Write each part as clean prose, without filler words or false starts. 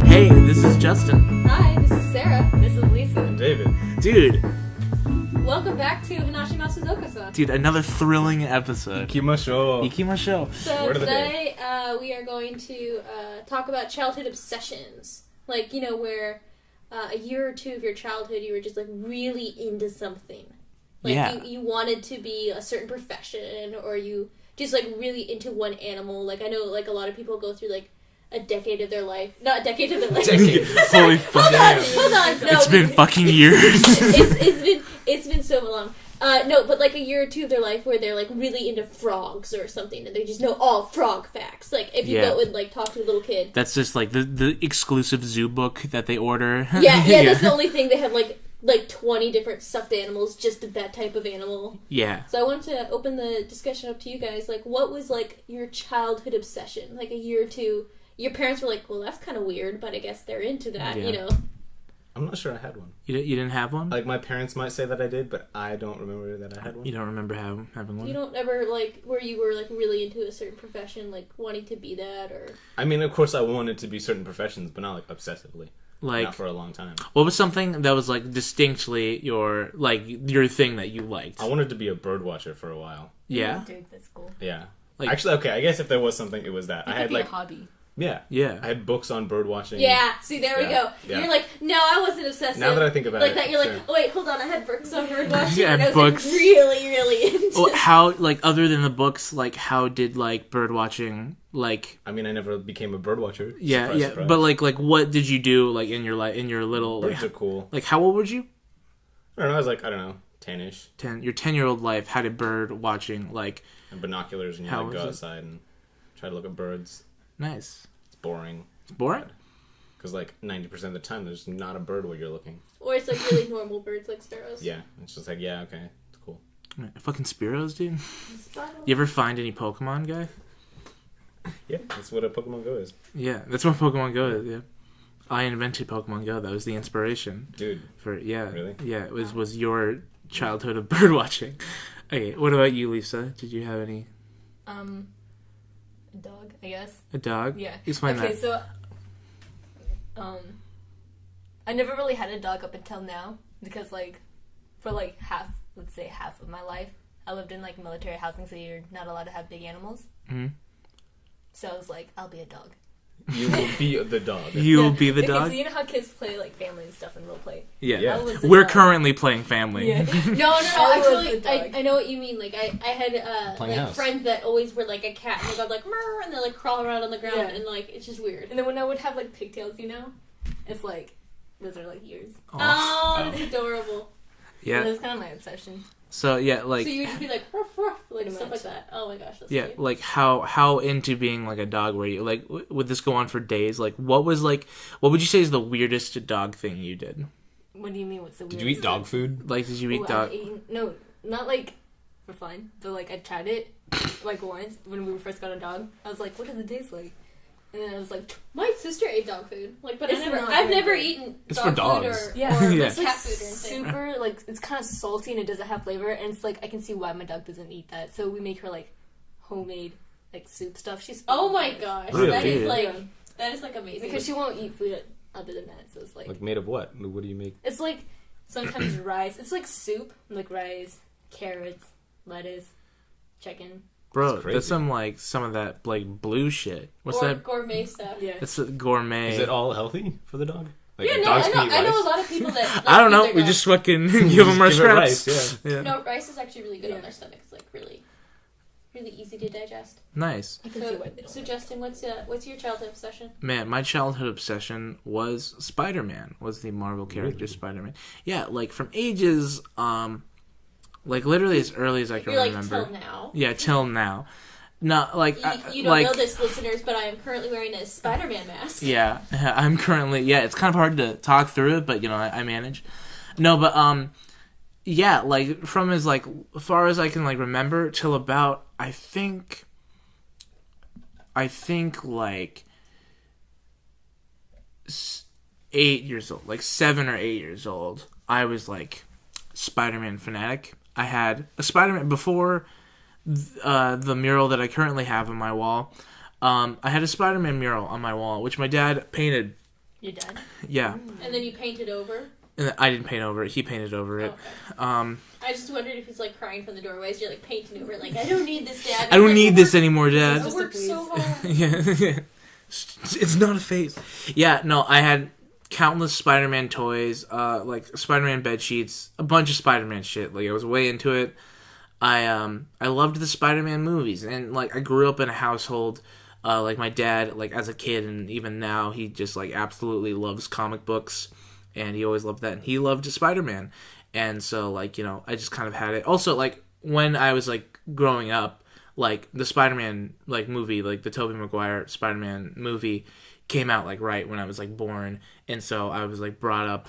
Hey, this is Justin. Hi, this is Sarah. This is Lisa. And David. Dude, Welcome back to Hanashimasu's Okaasan. dude, another thrilling episode. Ikimashou. So Word of the today we are going to talk about childhood obsessions. Like, you know, where a year or two of your childhood you were just like really into something. Like Yeah. you wanted to be a certain profession, or you just like really into one animal. Like I know like a lot of people go through like a decade of their life. Not a decade of their life. Holy fuck. Hold on. No, It's been fucking years. it's been so long. No, but like a year or two of their life where they're like really into frogs or something, and they just know all frog facts. Like if you Yeah. go and like talk to a little kid. That's just like the exclusive zoo book that they order. Yeah, that's the only thing. They have like 20 different stuffed animals, just that type of animal. Yeah. So I wanted to open the discussion up to you guys. Like, what was like your childhood obsession? Like a year or two, your parents were like, "Well, that's kind of weird," but I guess they're into that, Yeah. you know. I'm not sure I had one. You didn't have one? Like, my parents might say that I did, but I don't remember that I had one. You don't remember having one? You don't ever like where you were like really into a certain profession, like wanting to be that, or I mean, of course I wanted to be certain professions, but not, like, obsessively. Like, not for a long time. what was something that was like distinctly your thing that you liked? I wanted to be a bird watcher for a while. Yeah. Dude, that's cool. Yeah. Like- Actually, okay, I guess if there was something, it was that. It I could had, be like... a hobby. Yeah. Yeah. I had books on bird watching. yeah. See, there we Yeah. go. Yeah. You're like, no, I wasn't obsessive. Now that I think about like it, that, you're sure. like, oh wait, hold on, I had books on bird watching. Yeah, and I was books. like, really into. Well, how, like, other than the books, like, how did, like, bird watching, like... I mean, I never became a bird watcher. Yeah, Surprise, yeah. surprise. But, like, what did you do, like, in your little... Birds Like, are cool. like, how old were you? I don't know, I was like, I don't know, 10-ish. Your 10-year-old life, how did bird watching, like... And binoculars, and you, How like, go was it? outside and try to look at birds. Nice. It's boring. It's boring? Because, like, 90% of the time, there's not a bird where you're looking. Or it's like really normal birds, like sparrows. Yeah, it's just like, yeah, okay, it's cool. Fucking Spiros, dude. Sparrows. You ever find any Pokemon, guy? Yeah, that's what a Pokemon Go is. Yeah, that's what Pokemon Go is, yeah. I invented Pokemon Go. That was the inspiration Dude, for, yeah. Really? Yeah, it was your childhood of bird watching. Okay, what about you, Lisa? Did you have any... A dog, I guess. A dog? Yeah. Explain okay, that. so, I never really had a dog up until now because, like, for like half of my life, I lived in like military housing, so you're not allowed to have big animals. Mm-hmm. So I was like, I'll be a dog. you will be the dog. You'll be the Okay, dog? So you know how kids play like family and stuff in role play. Yeah. Yeah. I was the We're dog. currently playing Family. Yeah. No, I was actually, the dog. I know what you mean. Like, I had Playing like house. friends that always were like a cat, and they go like, "Murr," and they like crawl around on the ground, Yeah. and like it's just weird. And then when I would have like pigtails, you know, it's like those are like ears. Oh, that's adorable. So Yeah. that's kind of my obsession. So, yeah, like... So you would just be like, ruff, ruff, like Pretty stuff much. like that. Oh my gosh, that's Yeah, cute. like how into being like a dog were you? Like, would this go on for days? Like, what would you say is the weirdest dog thing you did? What do you mean? What's the Did weirdest you eat thing? dog food? Like, did you eat Ooh, dog? No, not like for fun, but like I tried it like once when we first got a dog. I was like, what does it taste like? And then I was like, My sister ate dog food. Like, but It's not I've very never good. eaten It's dog for dogs. food or, yeah, or Yeah. it's cat like food or anything. super like it's kind of salty and it doesn't have flavor. And it's like I can see why my dog doesn't eat that. So we make her like homemade like soup stuff. She's Oh my gosh, Really? that is Dude. like Yeah. that is like amazing. because she won't eat food other than that. So it's Like, made of what? What do you make? it's like sometimes rice. It's like soup, like rice, carrots, lettuce, chicken. Bro, That's crazy. that's some of that like blue shit. What's that? Gourmet stuff. Yeah. It's a gourmet. Is it all healthy for the dog? Like, Yeah, no, dogs I can eat know. I know rice? a lot of people that. Like, I don't feed know. their We dogs. just fucking give them our Just give it scraps. rice, Yeah. No, rice is actually really good on Yeah. their stomachs. Like really, really easy to digest. Nice. I can see why they don't. So Justin, what's your childhood obsession? Man, my childhood obsession was Spider-Man. Was the Marvel character Really? Spider-Man? Yeah, like from ages, like literally as early as I can You're like remember. till now. Yeah, till now. Not like You don't like, know this, listeners, but I am currently wearing a Spider-Man mask. Yeah, I'm currently. Yeah, it's kind of hard to talk through it, but you know, I manage. No, but yeah, like from as like far as I can like remember till about I think like 8 years old, like 7 or 8 years old. I was like Spider-Man fanatic. I had a Spider-Man before the mural that I currently have on my wall. I had a Spider-Man mural on my wall, which my dad painted. Your dad? Yeah. And then you painted over? And I didn't paint over it. He painted over it. Okay. I just wondered if he's like crying from the doorways. You're like painting over it. Like, I don't need this, Dad. I don't need this anymore, Dad. I worked so hard. Yeah. It's not a phase. Yeah, no, I had countless Spider-Man toys, like Spider-Man bed sheets, a bunch of Spider-Man shit. Like, I was way into it. I loved the Spider-Man movies, and like I grew up in a household, like my dad, like as a kid, and even now he just like absolutely loves comic books, and he always loved that, and he loved Spider-Man, and so like, you know, I just kind of had it. Also, like when I was like growing up, like the Spider-Man like movie, like the Tobey Maguire Spider-Man movie came out like right when I was like born, and so I was like brought up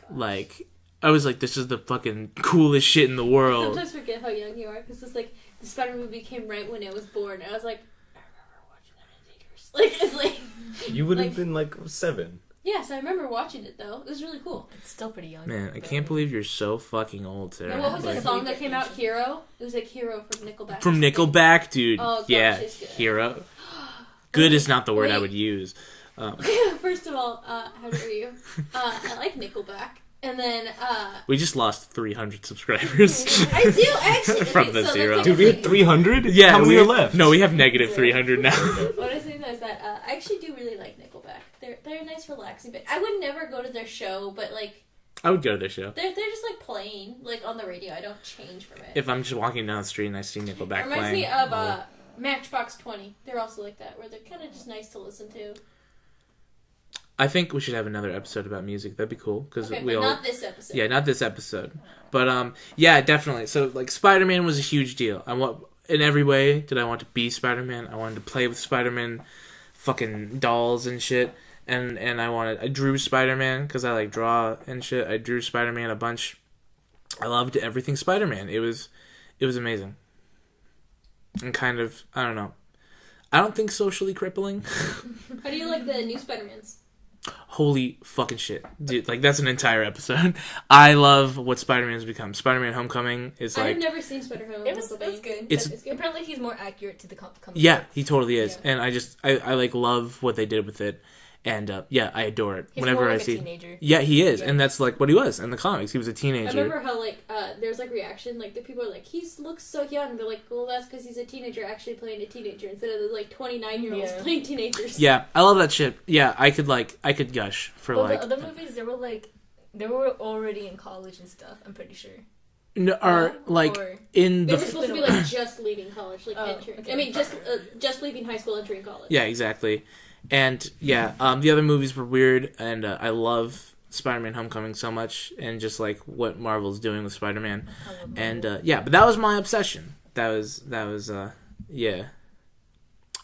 like. I was like, this is the fucking coolest shit in the world. I sometimes forget how young you are, because it's like, the Spider movie came right when I was born. I was like, I remember watching that in theaters. Like, it's like... You would have been like 7. Yes, I remember watching it, though. It was really cool. It's still pretty young. Man, I can't believe you're so fucking old, Sarah. And what was like, that song that came out, Hero? It was like Hero from Nickelback. From Nickelback, dude. Oh, gosh, yeah, it's good. Hero. Good is not the word I Wait. would use. First of all, how dare you? I like Nickelback. And then, We just lost 300 subscribers. I do, actually. From okay, the so zero. that's Dude, we had 300? Yeah, How many are left? No, we have negative 300 now. What I was saying though is that I actually do really like Nickelback. They're a nice, relaxing band. I would never go to their show, but like I would go to their show. they're just like playing like on the radio. I don't change from it. If I'm just walking down the street and I see It Nickelback reminds playing. me of Matchbox 20. They're also like that, where they're kind of just nice to listen to. I think we should have another episode about music. That'd be cool. Cause Okay, we but all... not this episode. Yeah, not this episode. But, yeah, definitely. So, like, Spider-Man was a huge deal. In every way, did I want to be Spider-Man. I wanted to play with Spider-Man fucking dolls and shit. And I drew Spider-Man, because I, like, draw and shit. I drew Spider-Man a bunch. I loved everything Spider-Man. It was amazing. And kind of, I don't know. I don't think socially crippling. How do you like the new Spider-Mans? Holy fucking shit. Dude, like, that's an entire episode. I love what Spider-Man's become. Spider-Man Homecoming is like... I've never seen Spider-Man. It was good. It's Apparently he's more accurate to the comic. yeah, he totally is. Yeah. And I like love what they did with it. And yeah, I adore it. He's Whenever more I like see a teenager. Yeah, he is. Yeah. And that's like what he was in the comics. He was a teenager. I remember how like there's like reaction, like the people are like, he looks so young. They're like, well, that's because he's a teenager actually playing a teenager instead of the like 29-year-olds Yeah. playing teenagers. Yeah, I love that shit. Yeah, I could gush for Well, like the other movies, they were already in college and stuff. I'm pretty sure. no, or like Or- in They the were supposed to be like just leaving college, like Oh, entering. okay. I mean, just leaving high school, entering college. yeah, exactly. And yeah, the other movies were weird, and I love Spider-Man: Homecoming so much, and just like what Marvel's doing with Spider-Man, and yeah. But that was my obsession. That was yeah.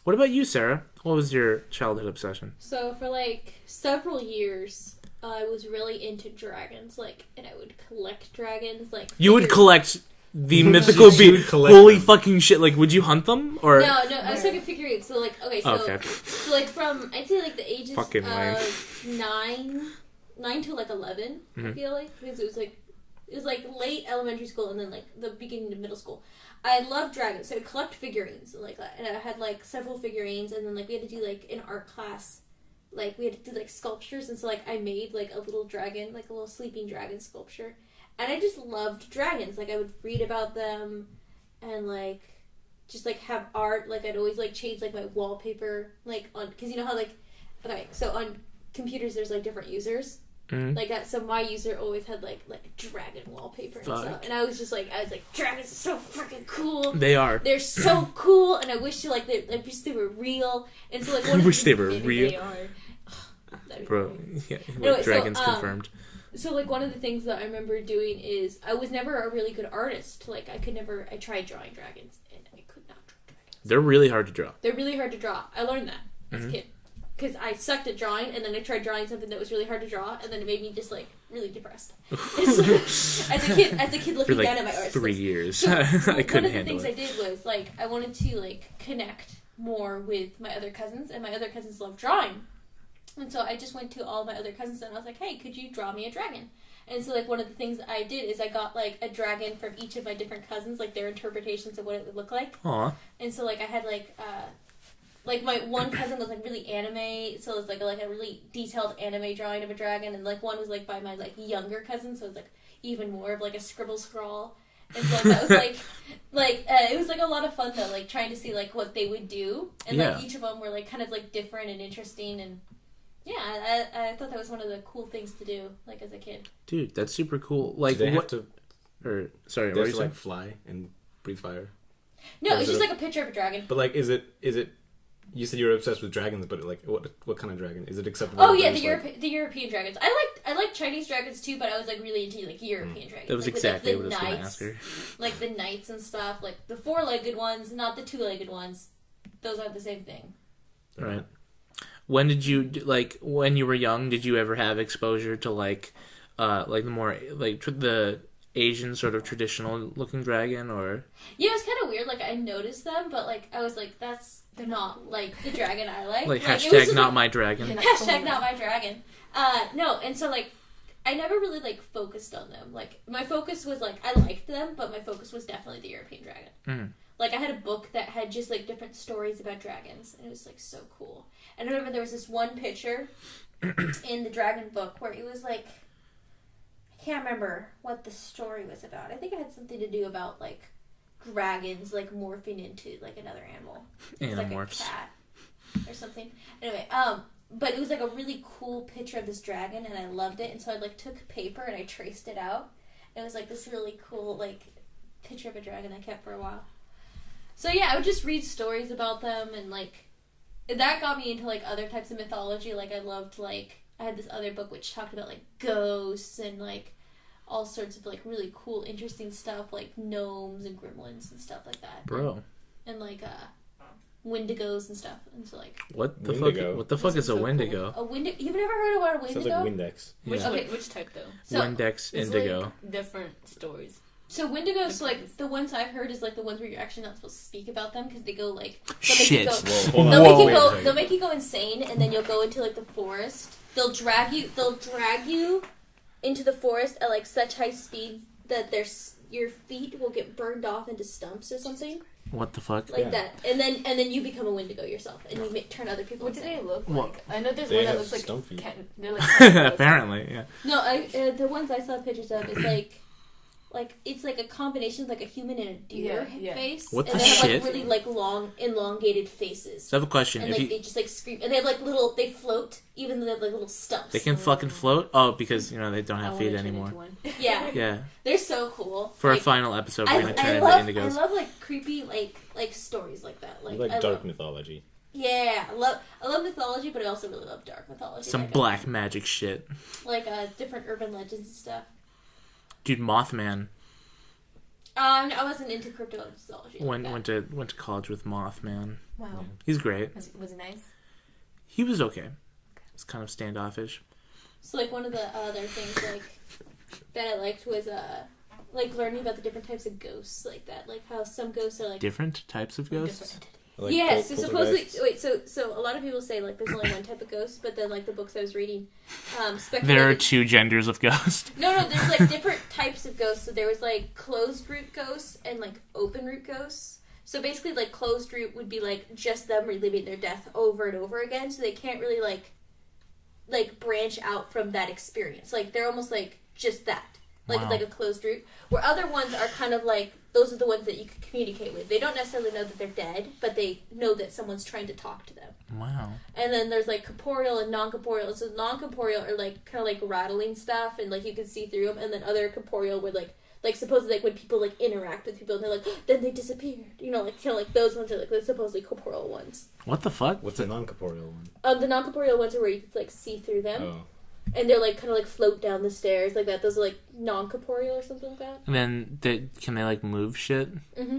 What about you, Sarah? What was your childhood obsession? So for like several years, I was really into dragons, like, and I would collect dragons, like. You would figures. collect the mythical She would beast. collect Holy them. fucking shit! Like, would you hunt them or? No, I was talking figurines. So like, okay, so Okay. so like from I'd say like the ages Fucking lame. of 9 to like 11. I Mhm. feel like because it was like late elementary school and then like the beginning of middle school. I loved dragons, so I'd collect figurines and like that, and I had like several figurines, and then like we had to do like in art class, like we had to do like sculptures, and so like I made like a little dragon, like a little sleeping dragon sculpture, and I just loved dragons. Like I would read about them, and like just like have art. Like I'd always like change like my wallpaper, like on because you know how like okay, so on computers there's like different users. Mhm. Like that, so my user always had like dragon wallpaper and stuff, Fuck. and I was like dragons are so freaking cool. They are. They're so cool, and I wish I wish they were real. And so like, I wish they were Maybe real. they are. that'd be Bro, cool. yeah, Anyway, so, dragons confirmed. So like one of the things that I remember doing is I was never a really good artist. Like I tried drawing dragons, and I could not draw dragons. They're really hard to draw. They're really hard to draw. I learned that as Mm-hmm. a kid. Because I sucked at drawing, and then I tried drawing something that was really hard to draw, and then it made me just like really depressed. as a kid For looking like down at my art. 3 years, So, I one couldn't of the handle things it. I did was like I wanted to like connect more with my other cousins, and my other cousins love drawing, and so I just went to all my other cousins and I was like, "Hey, could you draw me a dragon?" And so, like, one of the things I did is I got, like, a dragon from each of my different cousins, like, their interpretations of what it would look like. Aw. And so, like, I had, like, my one cousin was, like, really anime, so it was, like a really detailed anime drawing of a dragon, and, like, one was, like, by my, like, younger cousin, so it was, like, even more of, like, a scribble scrawl. And so, like, that was, it was, like, a lot of fun, though, like, trying to see, like, what they would do. And, like, each of them were, like, kind of, like, different and interesting, and, yeah, I thought that was one of the cool things to do, like, as a kid. Dude, that's super cool. Like, do they what... have to... Or, sorry, They what have are you to, saying? like, fly and breathe fire? No, Or it's is just, it like, a picture of a dragon. But, like, is it... You said you were obsessed with dragons, but, like, what kind of dragon? Is it acceptable? Oh, yeah, there's, the European dragons. I like Chinese dragons, too, but I was, like, really into, like, European dragons. That was like, exactly with, like, what I the was going to knights, ask her. like, the knights and stuff. Like, the four-legged ones, not the two-legged ones. Those aren't the same thing. Right. When did you, like, when you were young, did you ever have exposure to, like the more, like, the Asian sort of traditional looking dragon, or? Yeah, it was kind of weird. Like, I noticed them, but, like, I was like, they're not, like, the dragon I like. Like, it was hashtag just, not like, my dragon. Hashtag not my dragon. No, and so, like, I never really, like, focused on them. Like, my focus was, like, I liked them, but my focus was definitely the European dragon. Mm. Like, I had a book that had just, like, different stories about dragons, and it was, like, so cool. And I remember there was this one picture in the dragon book where it was, like, I can't remember what the story was about. I think it had something to do about, like, dragons, like, morphing into, like, another animal. It was, like, a cat or something. Anyway, but it was, like, a really cool picture of this dragon, and I loved it, and so I, like, took paper and I traced it out. It was, like, this really cool, like, picture of a dragon I kept for a while. So, yeah, I would just read stories about them, and, like, that got me into, like, other types of mythology. Like, I loved, like, I had this other book which talked about, like, ghosts and, like, all sorts of, like, really cool, interesting stuff, like gnomes and gremlins and stuff like that. Bro. And, like, wendigos and stuff. And so, like... What the Wendigo. fuck? What the fuck is a so Wendigo? Cool. You've never heard about a wendigo? Sounds like Windex. Yeah. Which type, though? So, Windex It's, Indigo. like, different stories. So wendigos, like, the ones I've heard is, like, the ones where you're actually not supposed to speak about them because they go, like... Shit. Whoa, hold on. They'll make you go insane, and then you'll go into, like, the forest. They'll drag you into the forest at, like, such high speed that your feet will get burned off into stumps or something. What the fuck? Like that. And then you become a wendigo yourself, and you turn other people What do insane. they look Well, like? I know there's they one that have looks like... stump feet. They're like... Apparently, yeah. No, the ones I saw pictures of is, like, it's like a combination of, like, a human and a deer face. What and the they have, shit? like, really, like, long, elongated faces. So I have a question. And, like, they just, like, scream. And they have, like, they float, even though they have, like, little stumps. They can fucking float? Oh, because, you know, they don't I have wanna feet turn anymore. into one. Yeah. Yeah. They're so cool. For like, a final episode, we're going to turn into I indigos. love, like, creepy, like stories like that. Like, You like I dark love, mythology. Yeah, I love mythology, but I also really love dark mythology. Some like, black magic shit. Like, different urban legends and stuff. Dude, Mothman. I wasn't into cryptozoology. Went to college with Mothman. Wow. He's great. Was it nice? He was okay. It's kind of standoffish. So, like, one of the other things, like, that I liked was, like, learning about the different types of ghosts, like that. Like, how some ghosts are, like... Different types of ghosts? Different entity. Like yeah, so supposedly... poltergeists. Wait, so a lot of people say, like, there's only one type of ghost, but then, like, the books I was reading, There are two genders of ghosts. No, there's, like, different types of ghosts. So there was, like, closed root ghosts and, like, open root ghosts. So basically, like, closed root would be, like, just them reliving their death over and over again, so they can't really, like branch out from that experience. Like, they're almost, like, just that. Like, Wow. It's like a closed route. Where other ones are kind of like, those are the ones that you can communicate with. They don't necessarily know that they're dead, but they know that someone's trying to talk to them. Wow. And then there's, like, corporeal and non-corporeal. So non-corporeal are, like, kind of, like, rattling stuff, and, like, you can see through them. And then other corporeal would, like supposedly, like, when people, like, interact with people, and they're like, then they disappeared. You know, like, kind of, like, those ones are, like, the supposedly corporeal ones. What the fuck? What's a non-corporeal one? The non-corporeal ones are where you can, like, see through them. Oh. And they're, like, kind of, like, float down the stairs like that. Those are, like, non-corporeal or something like that. And then, can they, like, move shit? Mm-hmm.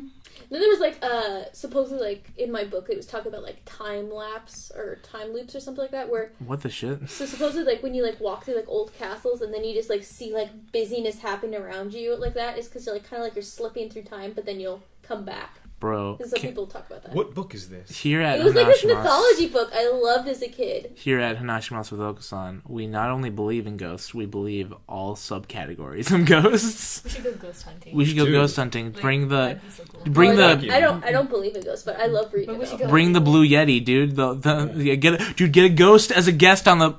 Then there was, like, supposedly, like, in my book, it was talking about, like, time lapse or time loops or something like that, where... What the shit? So supposedly, like, when you, like, walk through, like, old castles and then you just, like, see, like, busyness happening around you like that, is because you're, like, kind of like you're slipping through time, but then you'll come back. bro. Because some people talk about that. What book is this? Here at It was like this Hanashimasu, mythology book I loved as a kid. here at Hanashimasu with Okaasan, we not only believe in ghosts, we believe all subcategories of ghosts. We should go ghost hunting. We should go Dude. ghost hunting. Like, Bring the that'd be so cool. bring Well, the I don't believe in ghosts, but I love reading But we about should them. go- bring the blue yeti, dude. Yeah, get a ghost as a guest on the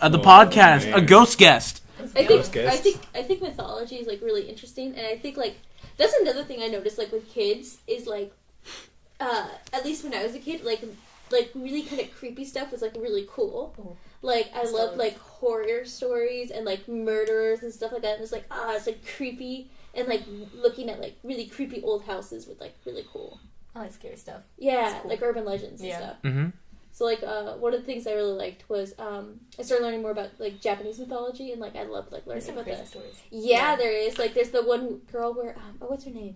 Oh, podcast. A man. ghost guest. I Ghost think guests. I think mythology is like really interesting, and I think like that's another thing I noticed like with kids is like at least when I was a kid like really kind of creepy stuff was like really cool. Oh. Like I Stuff. loved like horror stories and like murderers and stuff like that. And it's like it's like creepy and like looking at like really creepy old houses with like really cool. I like scary stuff. Yeah, That's cool. like urban legends and Yeah. stuff. Mm-hmm. So like one of the things I really liked was I started learning more about like Japanese mythology and like I loved like There's learning some about crazy that. stories. Yeah, there is. Like there's the one girl where what's her name?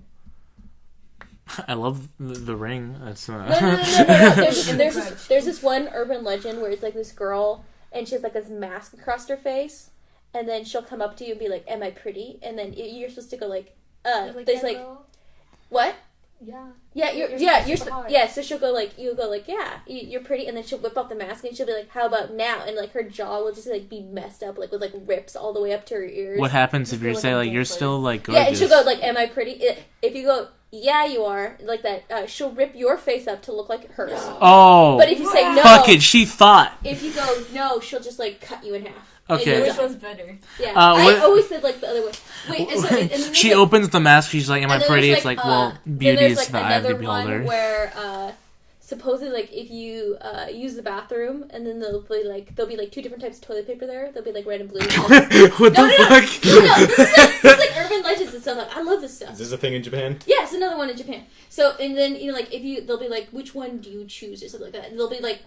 I love the ring. That's No. There's this one urban legend where it's like this girl and she has like this mask across her face, and then she'll come up to you and be like, "Am I pretty?" And then you're supposed to go like, there's that like girl? what? Yeah. You're super hot. yeah. So she'll go like yeah, you're pretty, and then she'll whip off the mask and she'll be like, "How about now?" And like her jaw will just like be messed up like with like rips all the way up to her ears. what happens if Just you feel say like like I'm you're getting still like Yeah, gorgeous? and she'll go like, "Am I pretty?" If you go, "Yeah, you are," like that, she'll rip your face up to look like hers. Oh, But if you say no, fuck it, she thought. if you go no, she'll just like cut you in half. Okay. And Which you're done. one's better? Yeah, what- I always said like the other way. Wait, and then She there's, like, opens the mask. She's like, "Am I and then pretty?" there's, It's like, well, then beauty there's, is like, the eye of the another one beholder. where supposedly like if you use the bathroom and then there'll be like two different types of toilet paper there. There'll be like red and blue. What the fuck? No, this is like urban legends and stuff. Like I love this stuff. Is this a thing in Japan? Yeah, it's another one in Japan. So, and then, like, they'll be like, which one do you choose or something like that. And they'll be like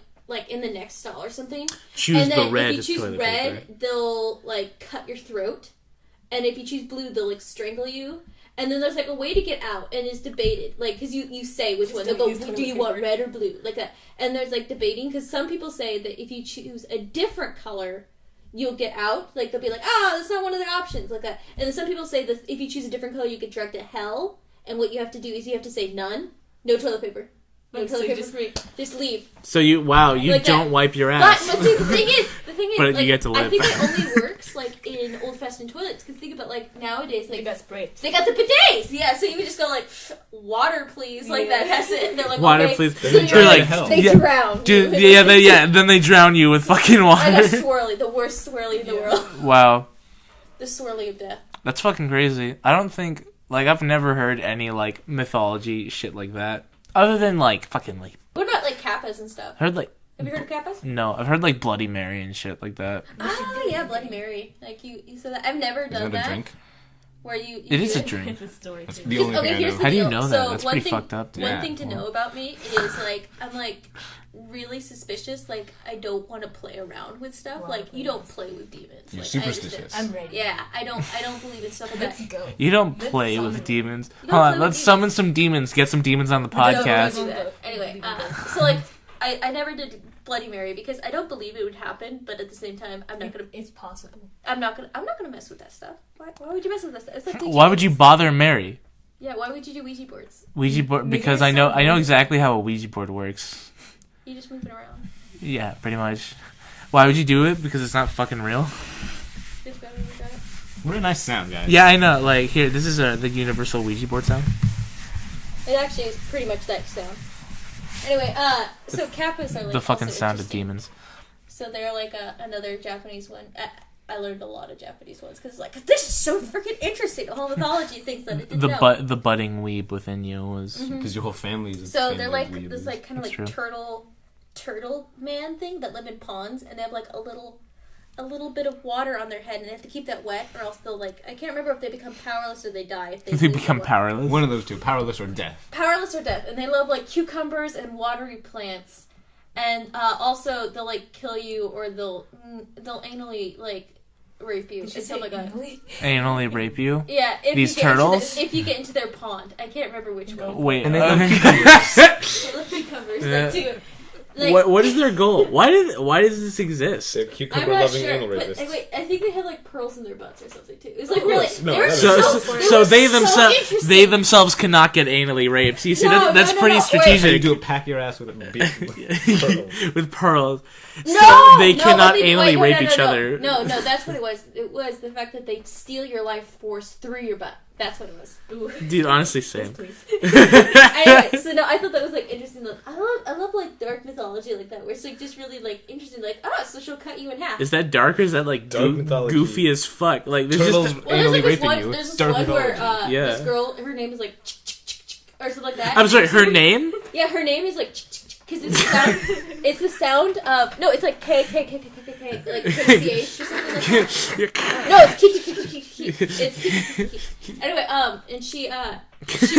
in the next stall or something. Choose and then the red if you choose toilet red, paper. they'll, like, cut your throat. And if you choose blue, they'll, like, strangle you. And then there's, like, a way to get out, and it's debated. Like, because you say which one. They'll go, use toilet do you want paper. red or blue? Like that. And there's, like, debating, because some people say that if you choose a different color, you'll get out. Like, they'll be like, that's not one of the options. Like that. And then some people say that if you choose a different color, you get dragged to hell. And what you have to do is you have to say none. No toilet paper. No Like, so toilet you paper free. Just leave. So you Like don't that. wipe your But ass. see, the thing is, But you like, get to live. I think it only works like in old-fashioned toilets. Because think about like nowadays, They like got sprayed. they got the bidets. Yeah, so you would just go like, water, please, like that. That's it. And they're like, Water, okay. please. So They're you're like, hell. they yeah, drown. Dude, you. yeah, then they drown you with fucking I got water. swirly, the worst swirly in the world. Wow, The swirly of death. that's fucking crazy. I don't think like I've never heard any like mythology shit like that, other than like fucking like What about like kappas and stuff? I heard like Have you heard of kappas? no, I've heard like Bloody Mary and shit like that. Ah, yeah, Bloody Mary. Like you said that. I've never Is done that a that. drink? Where you It is do a drink. It's a story That's too. the only Okay, thing I here's know. the How do you deal. know So that? That's one pretty thing- fucked up. Dude. One Yeah, thing to well. know about me is like I'm like really suspicious. Like I don't want to play around with stuff. Wow, like you don't play with demons. You're like, I superstitious. understand. I'm ready. Yeah, I don't believe in stuff like Let's that. go. You don't Let's play summon. with demons. You don't Hold play on, with let's demons. summon some demons. Get some demons on the Don't podcast. do that. Anyway, so like I never did Bloody Mary because I don't believe it would happen. But at the same time, I'm not gonna It's possible. mess with that stuff. Why would you mess with that stuff? It's like Why would you bother Mary? Yeah, why would you do Ouija boards? Ouija board Maybe because there's I know some- exactly how a Ouija board works. You just move it around. Yeah, pretty much. Why would you do it? Because it's not fucking real. Just go and got it. What a nice sound, guys. Yeah, I know. Like here, this is the universal Ouija board sound. It actually is pretty much that sound. Anyway, so kappas are like The fucking also sound of interesting. demons. So they're like another Japanese one. I learned a lot of Japanese ones because it's like this is so freaking interesting. The whole mythology things that I didn't know. The budding weeb within you was. Because your whole family is. So family they're like of this weebs. like kind of That's like true. turtle man thing that live in ponds and they have like a little bit of water on their head and they have to keep that wet or else they'll like I can't remember if they become powerless or they die if they They lose become the water. powerless. One of those two, powerless or death. Powerless or death, and they love like cucumbers and watery plants, and also they'll like kill you or they'll anally like rape you and Did you stuff say like that. anally? And only rape you. Yeah, if These you get turtles? if you get into their pond, I can't remember which one. Wait. And they okay. love cucumbers. They love cucumbers Yeah. like, too. Like, what is their goal? Why does this exist? They're I'm cucumber not loving sure, anal but rapists. wait, I think they had like pearls in their butts or something too. It was like Of really, course. No, they were that is- So they were themselves themselves cannot get anally raped. You see, that's pretty So you strategic. do a pack your ass with a pearl. With pearls. No, So they no, cannot but they- anally wait, no, rape no, each no, other. No, that's what it was. It was the fact that they steal your life force through your butt. That's what it was. Ooh. Dude, honestly, same. Please. Anyway, so no, I thought that was like interesting. Like, I love like dark mythology like that, where it's like just really like interesting. Like, so she'll cut you in half. Is that dark or is that like Dark mythology. goofy as fuck? Like there's Turtles just. Well, there's anally like this raping one. you. There's this Dark one where mythology. Yeah. this girl, her name is like or something like that. I'm sorry, her name? Yeah, her name is like because it's the sound. It's the sound of no. It's like K like KCH or something like that. No, it's Kiki. It's Kiki. Anyway, and she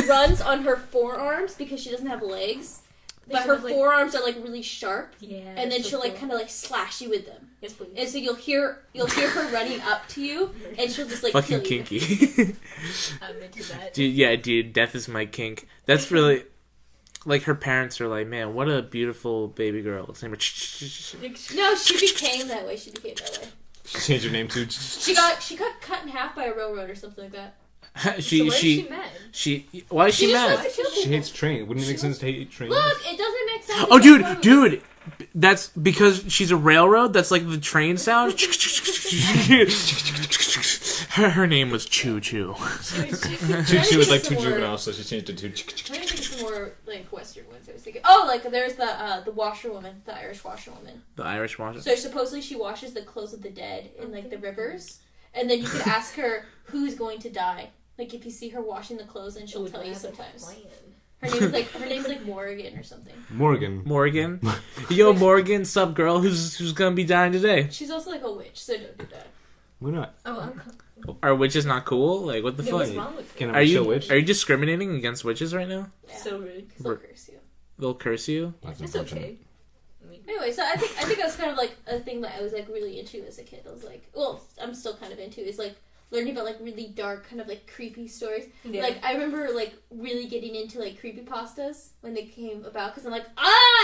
runs on her forearms because she doesn't have legs, but her forearms are like really sharp. Yeah. And then so she'll like cool. kind of like slash you with them. Yes, please. And so you'll hear her running up to you, and she'll just like Fucking kill you. kinky. I'm into that. Dude, death is my kink. That's really. Like, her parents are like, man, what a beautiful baby girl. It's named her. No, she became that way. She She changed her name to. She got cut in half by a railroad or something like that. So where is she mad? Why is she just mad? wants to kill She people. hates trains. Wouldn't it make sense to hate trains? Look, it doesn't make sense. Oh, dude, that's because she's a railroad. That's like the train sound. Her name was Choo Choo. She was like too juvenile, so she changed it to. I'm trying to think of some more like Western ones. I was thinking. Oh, like there's the washerwoman, the Irish washerwoman. The Irish washer. So supposedly she washes the clothes of the dead in like the rivers, and then you could ask her who's going to die. Like if you see her washing the clothes, and she'll tell you sometimes. Her name is like Morgan or something. Morgan. Yo, Morgan, sup, girl? Who's gonna be dying today? She's also like a witch, so don't do that. Why not? Oh, Are witches not cool? Like, what the yeah, fuck? what's wrong with Can it? I Are be a you witch? discriminating against witches right now? Yeah. So rude. They'll curse you. They'll curse you. That's It's unfortunate. okay. I mean, Anyway, so I think that was kind of like a thing that I was like really into as a kid. I was like, well, I'm still kind of into is like learning about like really dark, kind of like creepy stories. yeah. Like I remember like really getting into like creepypastas when they came about because I'm like,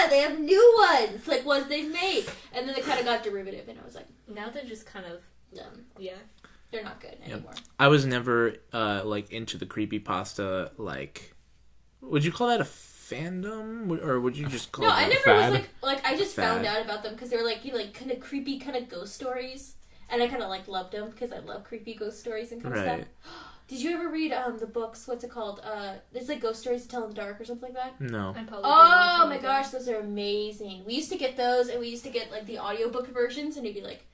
they have new ones, like ones they've made, and then they kind of got derivative, and I was like, now they're just kind of dumb. yeah. They're not good anymore. I was never like into the creepypasta. Like, would you call that a fandom, or would you just call No, it I a never fad? was like I just Fad. found out about them because they were like kind of creepy, kind of ghost stories, and I kind of like loved them because I love creepy ghost stories and kind of Right. stuff. Did you ever read the books? What's it called? There's like ghost stories to tell in the dark or something like that. No. I probably Oh my gosh, those are amazing. We used to get those, and we used to get like the audiobook versions, and it'd be like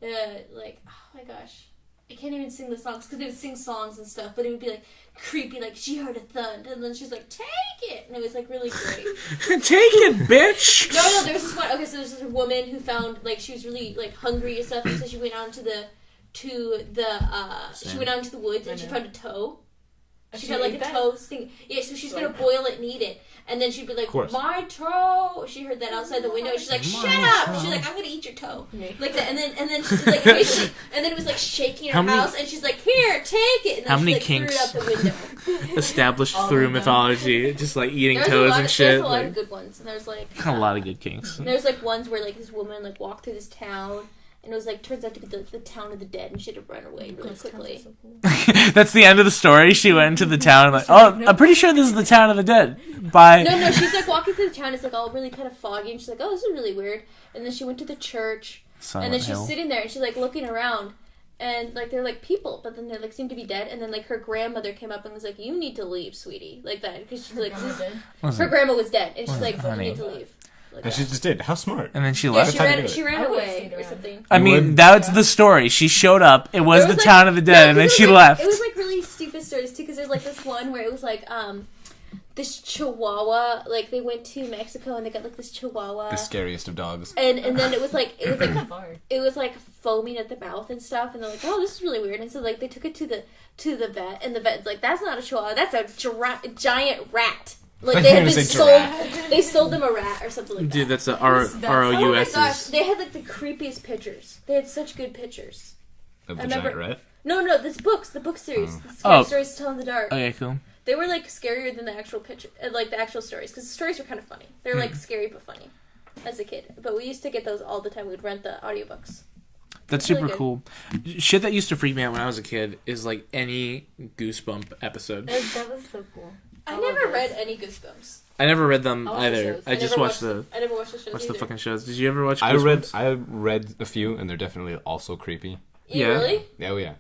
oh my gosh, I can't even sing the songs because they would sing songs and stuff, but it would be like creepy, like she heard a thud, and then she's like, take it, and it was like really great. Take it, bitch. No, there was this one. Okay, so there's this woman who found like she was really like hungry and stuff, and so she went out into she went out into the woods and she found a toe. She had like a toe sting. Yeah, so she's gonna boil it and eat it, and then she'd be like, "My toe." She heard that outside the window. And she's like, "Shut up!" She's like, "I'm gonna eat your toe," like that. And then she's like, and then it was like shaking her house, and she's like, "Here, take it." And then How she many like, kinks threw it out the window. established through mythology, just like eating There's toes and shit. There's a lot Like, of good ones, and there's like a lot of good kinks. there's like ones where like this woman like walked through this town. And it was like turns out to be the town of the dead, and she had to run away really quickly. That's the end of the story. She went into the town and like, oh, I'm pretty sure this is the town of the dead. Bye. No, she's like walking through the town. It's like all really kind of foggy, and she's like, "Oh, this is really weird." And then she went to the church, and then she's sitting there, and she's like looking around, and like they're like people, but then they like seem to be dead. And then like her grandmother came up and was like, "You need to leave, sweetie," like that, because she's like, her grandma was dead, and she's like, "You need to leave." Like And she just did. How smart. And then she yeah, left. she ran I would've away stayed or around. something. I mean, that's the story. She showed up. It was There the was, town of the dead, and then she left. It was like really stupid stories too, because there's like this one where it was like this Chihuahua, like they went to Mexico and they got like this Chihuahua, The scariest of dogs. and then it was like Hard. it was like foaming at the mouth and stuff, and they're like, "Oh, this is really weird." And so like they took it to the vet, and the vet's like, "That's not a Chihuahua, that's a giant rat." Like they had been sold, they sold them a rat or something like that. Dude, that's a Oh my ROUS. gosh, they had like the creepiest pictures. They had such good pictures. Of I the remember- giant rat? No, the books, the book series, the Oh. stories to tell in the dark. Okay, cool. They were like scarier than the actual picture, like the actual stories, because the stories were kind of funny. They were like scary but funny. as a kid, but we used to get those all the time. We'd rent the audiobooks. That's Really super good. cool. Shit that used to freak me out when I was a kid is like any Goosebump episode. That was so cool. I love never those. read any Goosebumps. I never read them I watched the either. shows. I just never watched I never watched the shows watched the either. fucking shows. Did you ever watch I Goosebumps? read a few, and they're definitely also creepy. You Yeah. really? Oh yeah,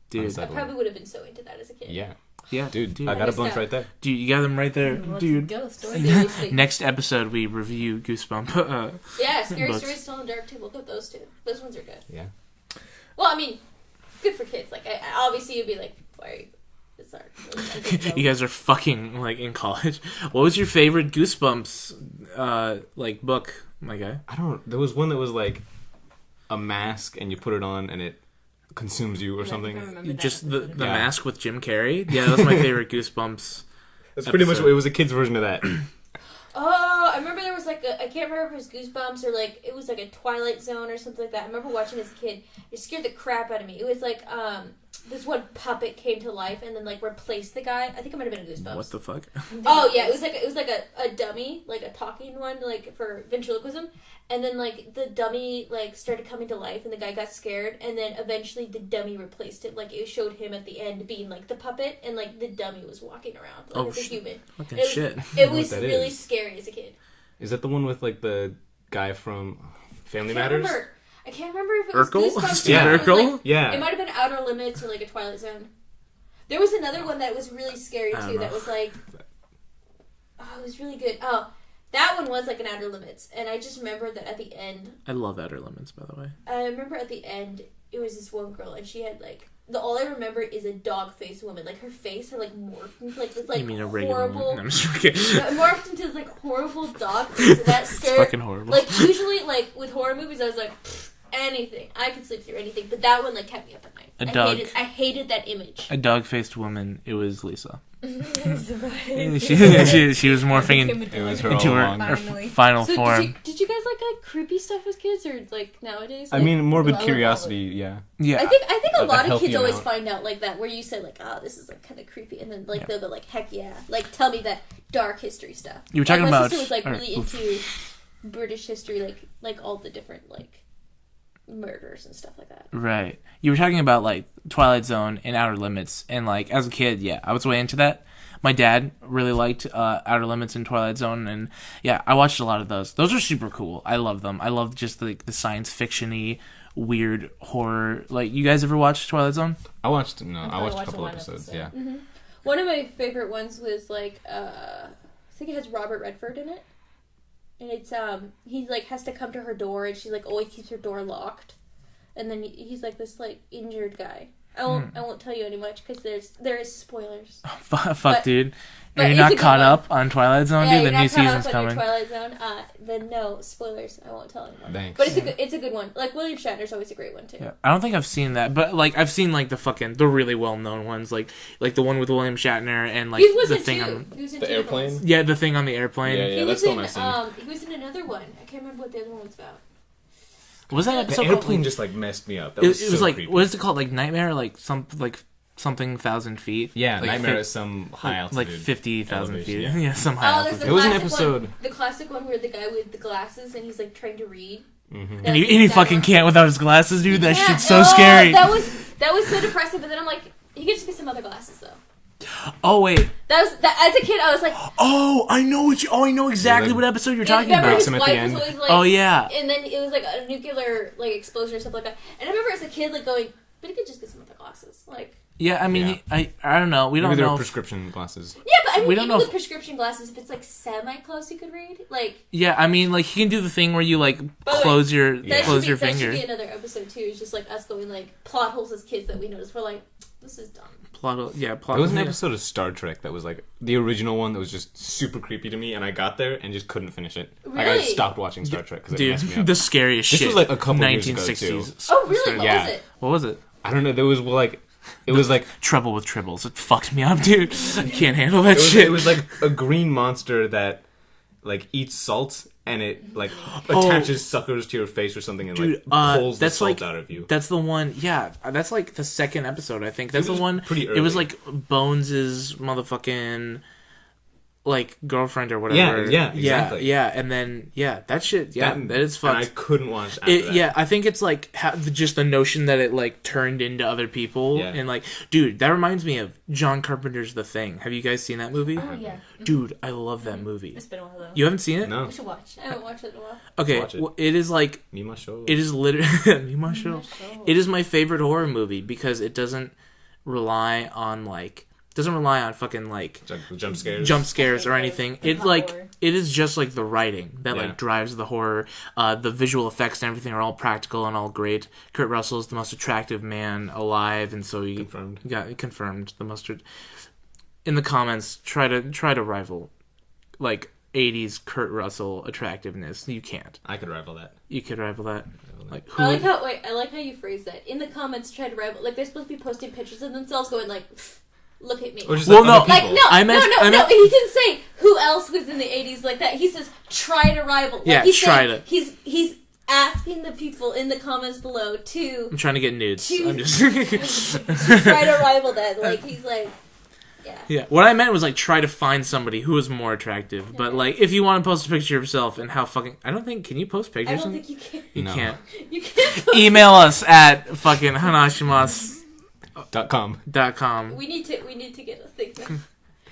Dude. I Unsettling. probably would have been so into that as a kid. Yeah, Yeah, dude, dude. I got a Nice bunch stuff. right there. Dude, you got them right there, Let's dude. go, story. Seriously. Next episode, we review Goosebump. Yeah, Scary Books. Stories Tell in the Dark too. Look at those two. Those ones are good. Yeah. Well, I mean, good for kids. Like, I obviously you'd be like, why are you? It's hard. You guys are fucking like in college. What was your favorite Goosebumps like book, my guy? I don't. There was one that was like a mask, and you put it on, and it consumes you or something. Just the Yeah. mask with Jim Carrey. Yeah, that's my favorite Goosebumps. That's pretty much episode. it was a kid's version of that. Oh, I remember there was like I can't remember if it was Goosebumps or like it was like a Twilight Zone or something like that. I remember watching as a kid. It scared the crap out of me. It was like this one puppet came to life and then like replaced the guy. I think it might have been a Goosebumps. What the fuck? Oh yeah, it was like a dummy, like a talking one, like for ventriloquism, and then like the dummy like started coming to life, and the guy got scared, and then eventually the dummy replaced it. Like it showed him at the end being like the puppet, and like the dummy was walking around like as a human. Fucking It was, shit. It know was what that really is. scary as a kid. Is that the one with like the guy from Family I can't Matters? remember. I can't remember if it was Urkel? Goosebumps. Steve or it was, Urkel? like- Yeah. It might have been Outer Limits or like a Twilight Zone. There was another one that was really scary I don't too. know. That was like, oh, it was really good. Oh, that one was like an Outer Limits, and I just remember that at the end. I love Outer Limits, by the way. I remember at the end, it was this one girl, and she had like all I remember is a dog-faced woman. Like her face had like morphed into like this like You mean a regular horrible. woman? No, I'm just kidding. Morphed into this like horrible dog face, and that It's scared. fucking horrible. Like usually, like with horror movies, I was like, anything. I could sleep through anything, but that one like kept me up at night. A dog. I hated that image. A dog-faced woman. It was Lisa. Surprise. she was morphing It was her into all her, along. her Finally. final So form. did you guys like creepy stuff as kids or like nowadays? I Like, mean, morbid Well, I love curiosity. Yeah. Yeah. I think a a lot of healthy kids always amount. find out like that where you say like, oh, this is like kind of creepy, and then like they'll go like, heck yeah, like tell me that dark history stuff. You were talking like, my about- sister was like or- really into British history, like all the different like murders and stuff like that. Right. You were talking about like Twilight Zone and Outer Limits, and like as a kid, yeah, I was way into that. My dad really liked Outer Limits and Twilight Zone, and yeah, I watched a lot of those. Those are super cool. I love them. I love just the science fiction-y, weird horror. Like, you guys ever watch Twilight Zone? I watched a probably couple watched episodes. one episode. Yeah. One of my favorite ones was like I think it has Robert Redford in it. And it's he like has to come to her door, and she like always keeps her door locked. And then he's like this like injured guy. I won't tell you any much because there is spoilers. Fuck, But- dude. but Are you it's not a good caught one. up on Twilight Zone, Yeah, dude? you're The new not caught season's up on your coming. Twilight Zone. Then no spoilers. I won't tell anyone. Thanks. But it's a good one. Like William Shatner's always a great one too. Yeah, I don't think I've seen that, but like I've seen like the really well known ones, like the one with William Shatner and like He was the in thing two. on He was in The two airplane? ones. yeah the thing on the airplane. Yeah, He that's was the in one I've seen. he was in another one. I can't remember what the other one was about. Was that The episode airplane called, just like messed me up. That it was, was so like creepy. what is it called, like Nightmare, like something thousand feet? Yeah, like Nightmare fif- at some high altitude. like 50,000 feet. elevation, Yeah, some high Oh, there's altitude. the There was an classic episode- one, the classic one where the guy with the glasses and he's like trying to read. Mhm. And he fucking can't without his glasses, dude. That Yeah, shit's so oh, scary. That was so depressing. But then I'm like, he could just get some other glasses though. Oh wait. That as a kid I was like, Oh, I know exactly like- what episode you're yeah, talking remember about. his Him at wife the was end. always like, Oh yeah. and then it was like a nuclear like explosion or something like that. And I remember as a kid like going, but he could just get some other glasses. Like, Yeah, I mean, Yeah. I don't know. We Maybe don't they were know. prescription glasses. yeah, but I mean, We don't even know with prescription glasses, if it's like semi close, you could read. Like, Yeah, I mean, like he can do the thing where you like By the way, close your Yeah. close your that finger. should be another episode too. It's just like us going like plot holes as kids that we noticed. We're like, this is dumb. Plot. There was an episode of Star Trek that was like the original one that was just super creepy to me, and I got there and just couldn't finish it. Like I Really? stopped watching Star Trek because it Dude, messed me up. the scariest This shit. was, like, a couple years ago, 1960s. Oh, really? What Yeah. was it? What was it? I don't know. There was like, it was like Trouble with Tribbles. It fucked me up, dude. I can't handle that it was, shit. it was like a green monster that like eats salt and it like attaches suckers to your face or something and Dude, like pulls the that's salt like out of you. That's the one. Yeah, that's like the second episode. I think that's It the was one. pretty It was early. like Bones's motherfucking. like girlfriend or whatever. Yeah, exactly. Yeah, and then that shit. Yeah, that is fucked. And I couldn't watch after that. Yeah, I think it's like just the notion that it like turned into other people, and like, dude, that reminds me of John Carpenter's The Thing. Have you guys seen that movie? Oh yeah. Dude, I love that movie. It's been a while though. You haven't seen it? No. We should watch. I haven't watched it in a while. Okay, Watch it. well, it is like Hanashimasu. it is literally It is my favorite horror movie because it doesn't rely on fucking like jump scares or anything. It's It not like horror. it is just like the writing that Yeah. like drives the horror. The visual effects and everything are all practical and all great. Kurt Russell is the most attractive man alive, and so he got confirmed the most. In the comments, try to rival like 80s Kurt Russell attractiveness. You can't. I could rival that. You could rival that. Like who? I like how you phrase that. In the comments, try to rival. Like they're supposed to be posting pictures of themselves, going like, "Look at me." Or just Well, like no, other Like people. no, I meant- no. He didn't say who else was in the '80s like that. He says try to rival. Like, Yeah, he's try saying, to. He's asking the people in the comments below to I'm trying to get nudes. to- I'm just. try to rival that. Like he's like, yeah. Yeah, what I meant was like try to find somebody who is more attractive. But like, if you want to post a picture of yourself and how fucking, I don't think, can you post pictures? I don't think you can. You No. can't. You can't. Post Email us at fucking hanashimasu.com. .com. We need to get a thing. Someone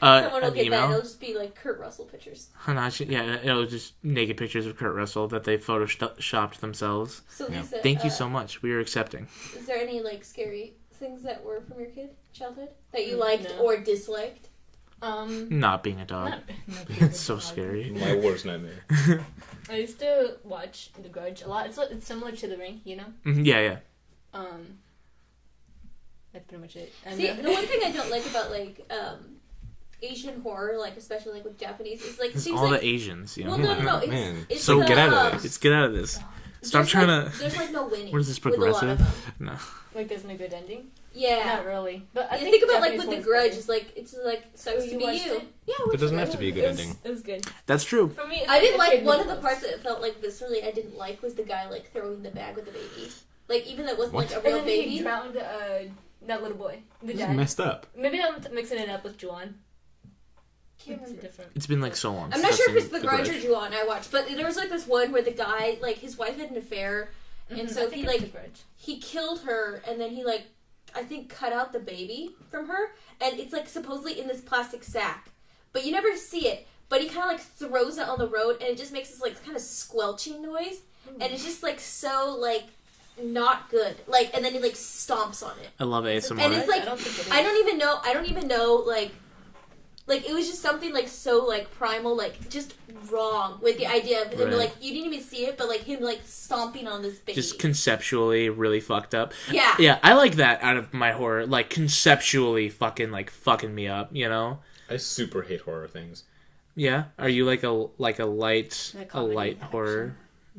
will An get that. email. It'll just be like Kurt Russell pictures. Hanashi, yeah, it'll just naked pictures of Kurt Russell that they photoshopped themselves. So Lisa, Thank you so much. We are accepting. Is there any like scary things that were from your childhood that you liked No. or disliked? Not being a dog. It's so scary. My worst nightmare. I used to watch The Grudge a lot. It's similar to The Ring, you know. Yeah. That's pretty much it. And See, the one thing I don't like about like Asian horror, like especially like with Japanese, is like it It's seems all like the Asians, you know. well, no. It's, Man. it's So the, get out of this. Let's get out of this. Stop there's trying like, to. There's like no winning. What is this, with a lot of progressive? them. No. like, there's no good ending. Yeah. Not really. But I I think about like Japanese with the horror is Grudge, better. it's like it's like so So you you be watched you. it? Yeah, It doesn't have to be a good It was- ending. It was good. That's true. For me, it's I didn't it's like one of good the parts that felt like viscerally I didn't like was the guy like throwing the bag with the baby. Like even though it wasn't What? like a And real then baby. he drowned that little boy. The This is dad. messed up. Maybe I'm mixing it up with Juan. Can't It's remember. different. It's been like so long. I'm since not I've sure if seen it's the The Grudge or Grudge. Ju-on I watched, but there was like this one where the guy, like his wife had an affair, and so I think he it's like The Grudge. he killed her, and then he like I think cut out the baby from her, and it's like supposedly in this plastic sack, but you never see it. But he kind of like throws it on the road, and it just makes this like kind of squelching noise, and it's just like so like not good. Like, and then he like stomps on it. I love ASMR. And it's like I don't think it is. I don't even know like it was just something like so like primal, like just wrong with the idea of him Right. like you didn't even see it, but like him like stomping on this baby. Just conceptually really fucked up. Yeah. Yeah, I like that out of my horror. Like conceptually fucking me up, you know? I super hate horror things. Yeah. Are you like a light Like comedy, horror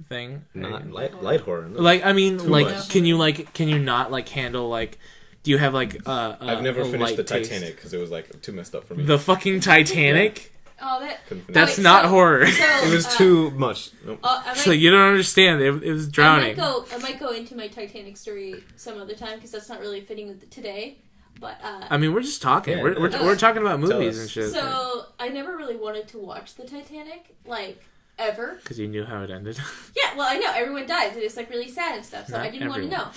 thing? Not light horror. No. Like I mean, Too like much. can you not like handle like do you have like I've never a finished light the taste? Titanic because it was like too messed up for me. The fucking Titanic? Oh, that. Couldn't finish That's it. Wait, not so- horror. So, It was too much. Nope. I So might, you don't understand. It was drowning. I might go into my Titanic story some other time because that's not really fitting with today. But I mean, we're just talking. Yeah, We're talking about Tell movies us. and shit. so I never really wanted to watch the Titanic like ever. Because you knew how it ended. Yeah, well I know everyone dies and it's like really sad and stuff, so Not I didn't want to everyone. know.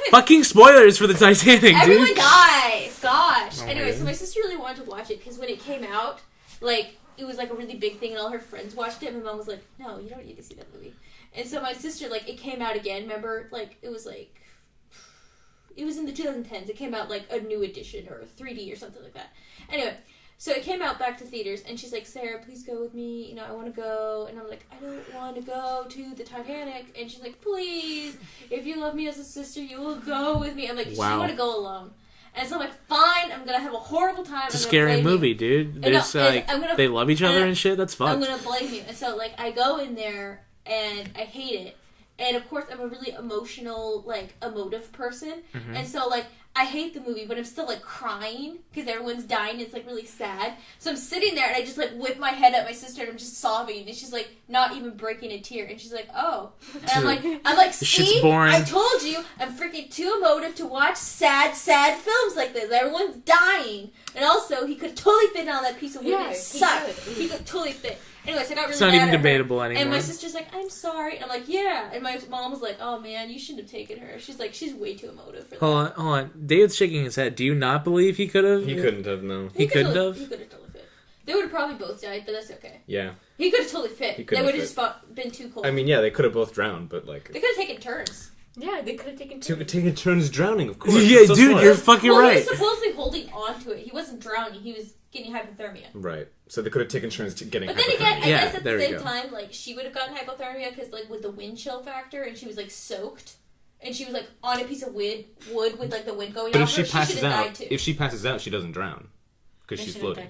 Fucking spoilers for the Titanic, Everyone dude. dies. Gosh. Oh, Anyway, man. so my sister really wanted to watch it because when it came out, like it was like a really big thing, and all her friends watched it. My mom was like, "No, you don't need to see that movie." And so my sister, like, it came out again. Remember, like it was in the 2010s. It came out like a new edition or 3D or something like that. Anyway, so it came out back to theaters, and she's like, "Sarah, please go with me. You know, I want to go." And I'm like, "I don't want to go to the Titanic." And she's like, "Please, if you love me as a sister, you will go with me." I'm like, "She Wow. want to go alone." And so I'm like, "Fine, I'm gonna have a horrible time." It's a I'm gonna scary blame you. movie, dude. There's and like I'm gonna- they love each other and and shit. That's I'm fucked. gonna blame you. And so like I go in there and I hate it. And of course I'm a really emotional, like emotive person. Mm-hmm. And so like I hate the movie, but I'm still like crying because everyone's dying. And it's like really sad. So I'm sitting there and I just like whip my head at my sister and I'm just sobbing and she's like not even breaking a tear and she's like, oh, and I'm like, This shit's see, boring. I told you, I'm freaking too emotive to watch sad films like this. Everyone's dying, and also he could totally fit on that piece of wood. Yeah, It he sucked. could. He could totally fit. Anyways, I got really It's not mad even at her. debatable anymore. And my sister's like, I'm sorry. And I'm like, yeah. And my mom was like, oh man, you shouldn't have taken her. She's like, she's way too emotive for that. Hold on. David's shaking his head. Do you not believe he could have? He couldn't have, no. He couldn't have? He could have totally fit. They would have probably both died, but that's okay. Yeah. He could have totally fit. He They couldn't would have have just been too cold. I mean, yeah, they could have both drowned, but like... they could have taken turns. Yeah, they could have taken Taking turns drowning, of course. Yeah, It's so dude, smart. you're fucking Well, right. he was supposedly holding on to it. He wasn't drowning. He was getting hypothermia. Right. So they could have taken turns getting But then again, I Yeah, guess at there the we same go. time, like, she would have gotten hypothermia because, like, with the wind chill factor, and she was, like, soaked. And she was, like, on a piece of wood with, like, the wind going But off if her. she passes should have died, out, too. if she passes out, she doesn't drown. Because she's floating.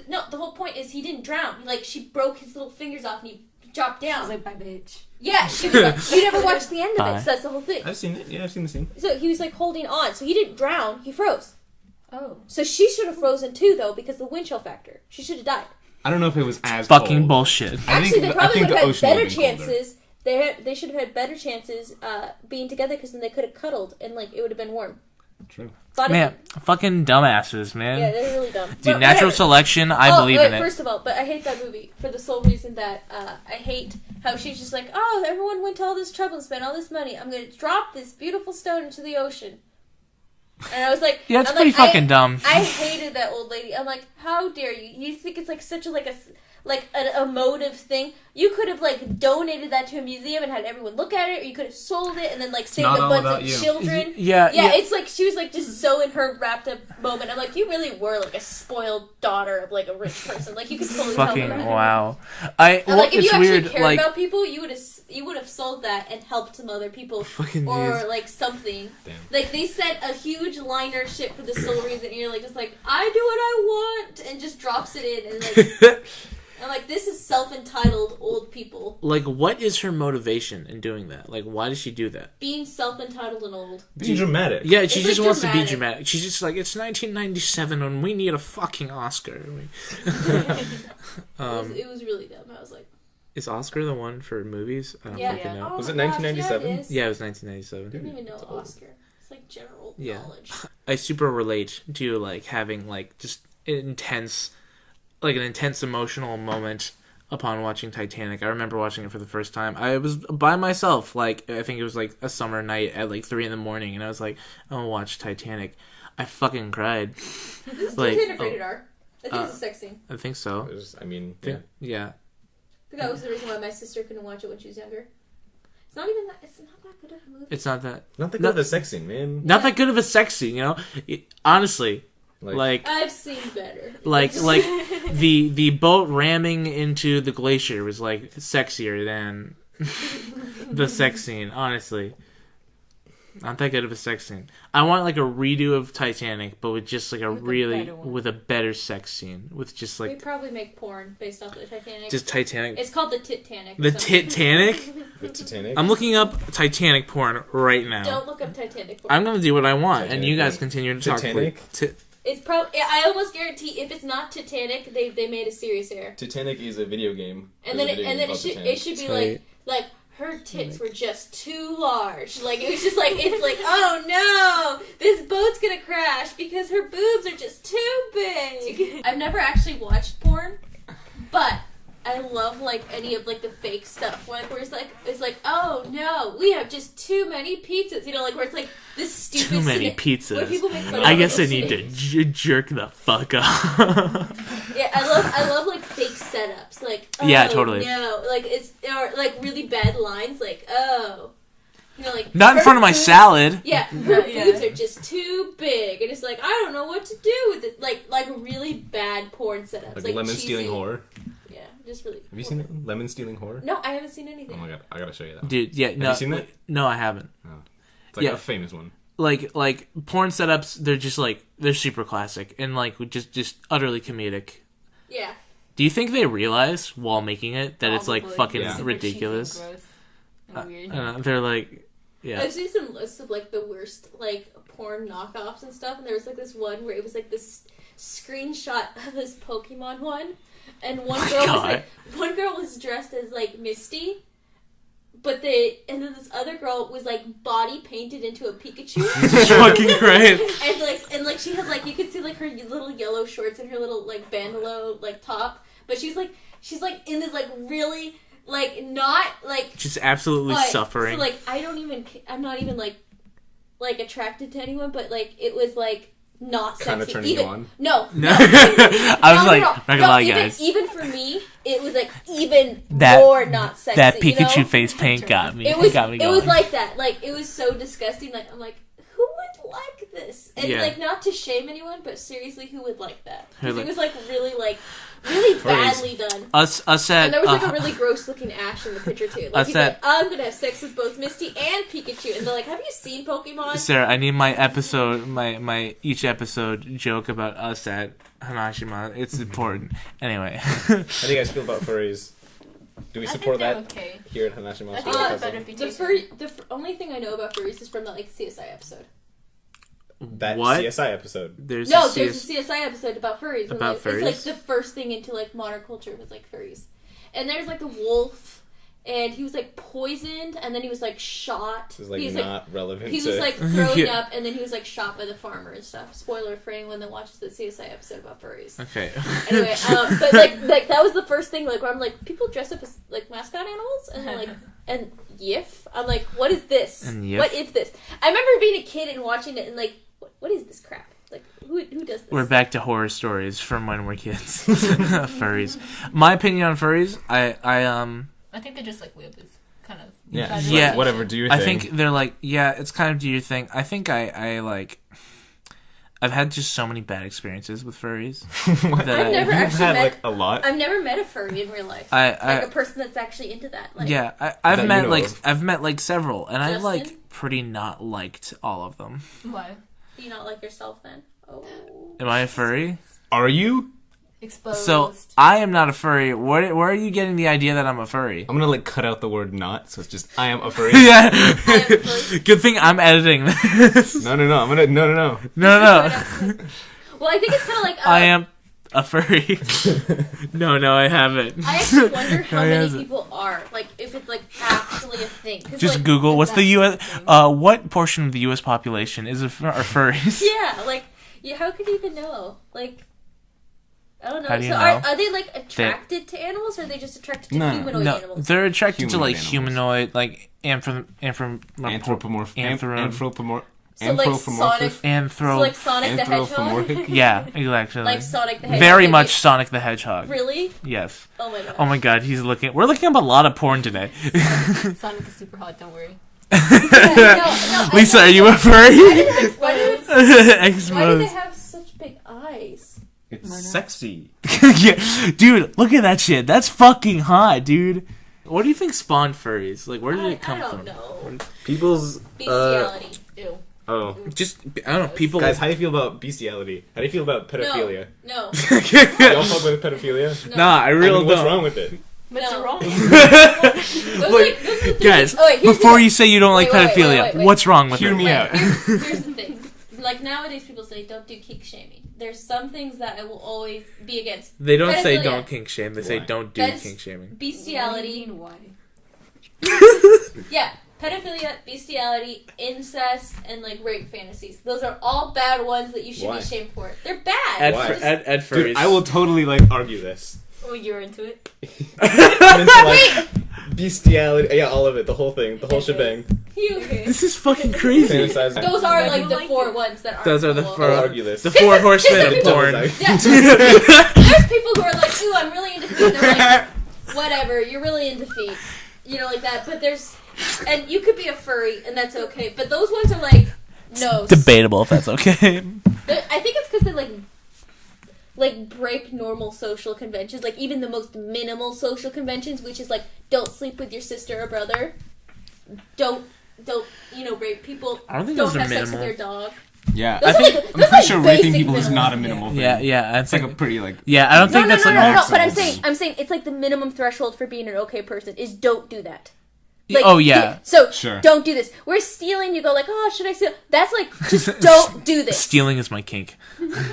No, the whole point is he didn't drown. Like, she broke his little fingers off and he dropped down. I was like, bye, bitch. Yeah, she was like, you never watched the end of it, so that's the whole thing. I've seen it. Yeah, I've seen the scene. So he was, like, holding on. So he didn't drown, he froze. Oh. So she should have frozen, too, though, because of the wind chill factor. She should have died. I don't know if it was as Fucking cold. bullshit. Actually, they probably would the have had ocean better would've been colder. chances. They should have had better chances being together because then they could have cuddled and like it would have been warm. True. Thought Man, fucking dumbasses, man. yeah, they're really dumb. Dude, But natural whatever. selection, I believe in it. First of all, but I hate that movie for the sole reason that I hate how she's just like, oh, everyone went to all this trouble and spent all this money. I'm going to drop this beautiful stone into the ocean. And I was like, Yeah, it's I'm pretty like, fucking dumb. I hated that old lady. I'm like, how dare you? You think it's like such a an emotive thing? You could have like donated that to a museum and had everyone look at it, or you could have sold it and then like saved not a all bunch about of you. children. Yeah. It's like she was like just so in her wrapped up moment. I'm like, you really were like a spoiled daughter of like a rich person. Like you could totally Fucking tell me that. wow. And, Well, like if it's you actually weird. cared Like, about people, you would have sold that and helped some other people, fucking or jeez. like something. Damn. Like they sent a huge liner ship for the sole reason, and you're like just like I do what I want, and just drops it in, and like I'm like this is self-entitled old people Like, what is her motivation in doing that? Like, why does she do that? being self-entitled and old. Being dramatic. Yeah, she It's, just like, wants to be dramatic. dramatic. She's just like, it's 1997 and we need a fucking Oscar. It was really dumb. I was like, Is Oscar the one for movies? I don't yeah, fucking know. Oh Was my it gosh, 1997? Yeah, it is. Yeah, it was I 1997. didn't even know It's old. Oscar. It's like general Yeah. knowledge. I super relate to like having like just an intense emotional moment upon watching Titanic. I remember watching it for the first time. I was by myself, like I think it was like a summer night at like 3 a.m, and I was like, I'm gonna watch Titanic. I fucking cried. This Like, Titanic rated R. I think it's a sex scene. I think so. I mean, yeah. Yeah. I think that was the reason why my sister couldn't watch it when she was younger. It's not even that. It's not that good of a movie. It's not that Not that No. good of a sex scene, man. not that good of a sex scene, you know? Honestly, like I've seen better. like the boat ramming into the glacier was like sexier than the sex scene, honestly. Not that good of a sex scene. I want like a redo of Titanic, but with just like with a better sex scene, with just We like probably make porn based off of the Titanic. just Titanic. It's called the Titanic. The Titanic. The Titanic. I'm looking up Titanic porn right now. Don't look up Titanic porn. I'm gonna do what I want, and Titanic you guys porn. continue to talk. Titanic? It's probably. I almost guarantee if it's not Titanic, they made a serious error. Titanic is a video game. And There's then a video game it called should Titanic. be like her tits were just too large. Like it was just like it's like oh no, this boat's gonna crash because her boobs are just too big. I've never actually watched porn, but I love like any of like the fake stuff where it's like oh no, we have just too many pizzas. You know, like where it's like this stupid Too many where pizzas. people make fun I of guess I those need to things. jerk the fuck up. Yeah, I love like fake setups, like oh, Yeah, totally. no, like it's or like really bad lines, like oh, you know, like Not in her front of my boobs- salad. Yeah, her Yeah. boobs are just too big, and it's like I don't know what to do with it. Like really bad porn setups, Like like Lemon cheesy. Stealing Whore. Yeah, just really. Have you seen it? Lemon Stealing Whore? No, I haven't seen Oh anything. my god, I gotta show you that one. Dude, yeah, no. you seen that? No, I haven't. It's like Yeah. a famous one. Like porn setups, they're just like they're super classic and like just utterly comedic. Yeah, Do you think they realize while making it that it's like Probably. fucking Yeah. Super ridiculous? cheesy and gross and weird. They're like, Yeah. I've seen some lists of like the worst like porn knockoffs and stuff, and there was like this one where it was like this screenshot of this Pokemon one, and one girl was dressed as like Misty, and then this other girl was like body painted into a Pikachu. It's fucking great. and like she had like, you could see like her little yellow shorts and her little like bandolo like top, but she's like in this like really like not like just absolutely suffering. So like I'm not even like attracted to anyone, but like it was like not Kind of sexy. turning Even, you on. No. I was not gonna lie, guys. Even for me, it was like even That- more not sexy. That Pikachu you know? face paint got me. It was going. like that. Like it was so disgusting. Like I'm like, who would like this? And Yeah. like not to shame anyone, but seriously, who would like that? Who 'Cause like- it was like really badly done. Us at And there was like a really gross looking Ash in the picture too. Like he's like, I'm gonna have sex with both Misty and Pikachu, and they're like, have you seen Pokemon? Sarah, I need my episode, my each episode joke about us at Hanashimasu. It's important. Anyway. How do you guys feel about furries? Do we support that Okay. here at Hanashimasu? I think that's better The only thing I know about furries is from the like CSI episode. That What? CSI episode. There's There's a CSI episode about furries. About It's furries? like the first thing into like modern culture was like furries. And there's like the wolf, and he was like poisoned, and then he was like shot. This is like he was not relevant. he to... was like throwing Yeah. up, and then he was like shot by the farmer and stuff. Spoiler for anyone that watches the CSI episode about furries. Okay. Anyway, but like that was the first thing like where I'm like, people dress up as like mascot animals, and they're like, and Yif. I'm like, what is this? And Yif. What is this? I remember being a kid and watching it and like, what is this crap? Like, who does this? We're back to horror stories from when we're kids. Furries. My opinion on furries, I think they're just like weird, kind of. Yeah. Yeah. Whatever. Do your I thing. think they're like, yeah, it's kind of do your thing. I think I like, I've had just so many bad experiences with furries. that I've never You've actually had met. like a lot. I've never met a furry in real life. like a person that's actually into that. Like, yeah, That I've you met know like of. I've met like several, and I've Justin? like pretty not liked all of them. Why? Do you not like yourself then? Oh. Am I a furry? Are you? Exposed. So I am not a furry. Where are you getting the idea that I'm a furry? I'm gonna like cut out the word "not," so it's just I am a furry. Yeah. I am a furry. Good thing I'm editing this. No. I'm gonna no. No. Well, I think it's kind of like I am a furry. No, I haven't. I actually wonder how No, he many hasn't. people are like if it's like actually a thing. 'Cause, Just like, Google what's the U.S. thing. What portion of the U.S. population are furries? Yeah, like how could you even know? Like, I don't know. How do you so know? are they like attracted to animals, or are they just attracted to No. humanoid No, animals? they're attracted to Humanoid like animals. humanoid, like So like Sonic the Hedgehog. Anthropomorphic? Yeah, exactly. Like Sonic the Hedgehog. Very maybe. much Sonic the Hedgehog. Really? Yes. Oh my god. Oh my God, we're looking up a lot of porn today. Sonic is super hot. Don't worry. No, Lisa, are you a furry? Why do Exposed. they have such big eyes? It's sexy. Yeah. Dude, look at that shit. That's fucking hot, dude. What do you think spawned furries? Like, where did it come I from? don't know. People's Bestiality. Ew. Oh, Just, I don't know, people. guys, how do you feel about bestiality? How do you feel about pedophilia? No. Y'all fuck with pedophilia? Nah, I really What's don't. wrong with it? What's No. wrong? Look, those are the guys, things- oh, wait, here's before the you say you don't like Wait, wait, pedophilia, wait. what's wrong with Hear it? me out. Here's the thing. Like nowadays, people say don't do kink shaming. There's some things that I will always be against. They don't say Pedophilia. don't kink shame. They say Why? don't do That's- kink shaming. Bestiality. Why? Yeah, pedophilia, bestiality, incest, and like rape fantasies. Those are all bad ones that you should Why? be shamed for. They're bad. Ed, Why? Ed Dude, furries. I will totally like argue this. Oh, you're into it? I'm into, like, bestiality. Yeah, all of it. The whole thing. The whole shebang. You. This is fucking crazy. Fantasizing. Those are Maybe like you the like four it. ones that are. Those are the cool. four- I'll argue this. The four horsemen of people- porn. Yeah. There's people who are like, ooh, I'm really into feet. They're like, whatever, you're really into feet. You know, like that. But there's, and you could be a furry, and that's okay. But those ones are like, no. Debatable if that's okay. I think it's because they like break normal social conventions, like even the most minimal social conventions, which is like don't sleep with your sister or brother, don't rape people, I don't think don't those are have sex minimal. with your dog. Yeah, Those I are think like- I'm those are pretty sure like raping basic people is not a minimal. minimal thing. Yeah. I It's like think. a pretty like. Yeah, I don't think that's like. No. maximum But thing. I'm saying it's like the minimum threshold for being an okay person is don't do that. Like, Oh, yeah. So Sure. don't do this. We're stealing. You go like, oh, should I steal? That's like, just don't do this. Stealing is my kink.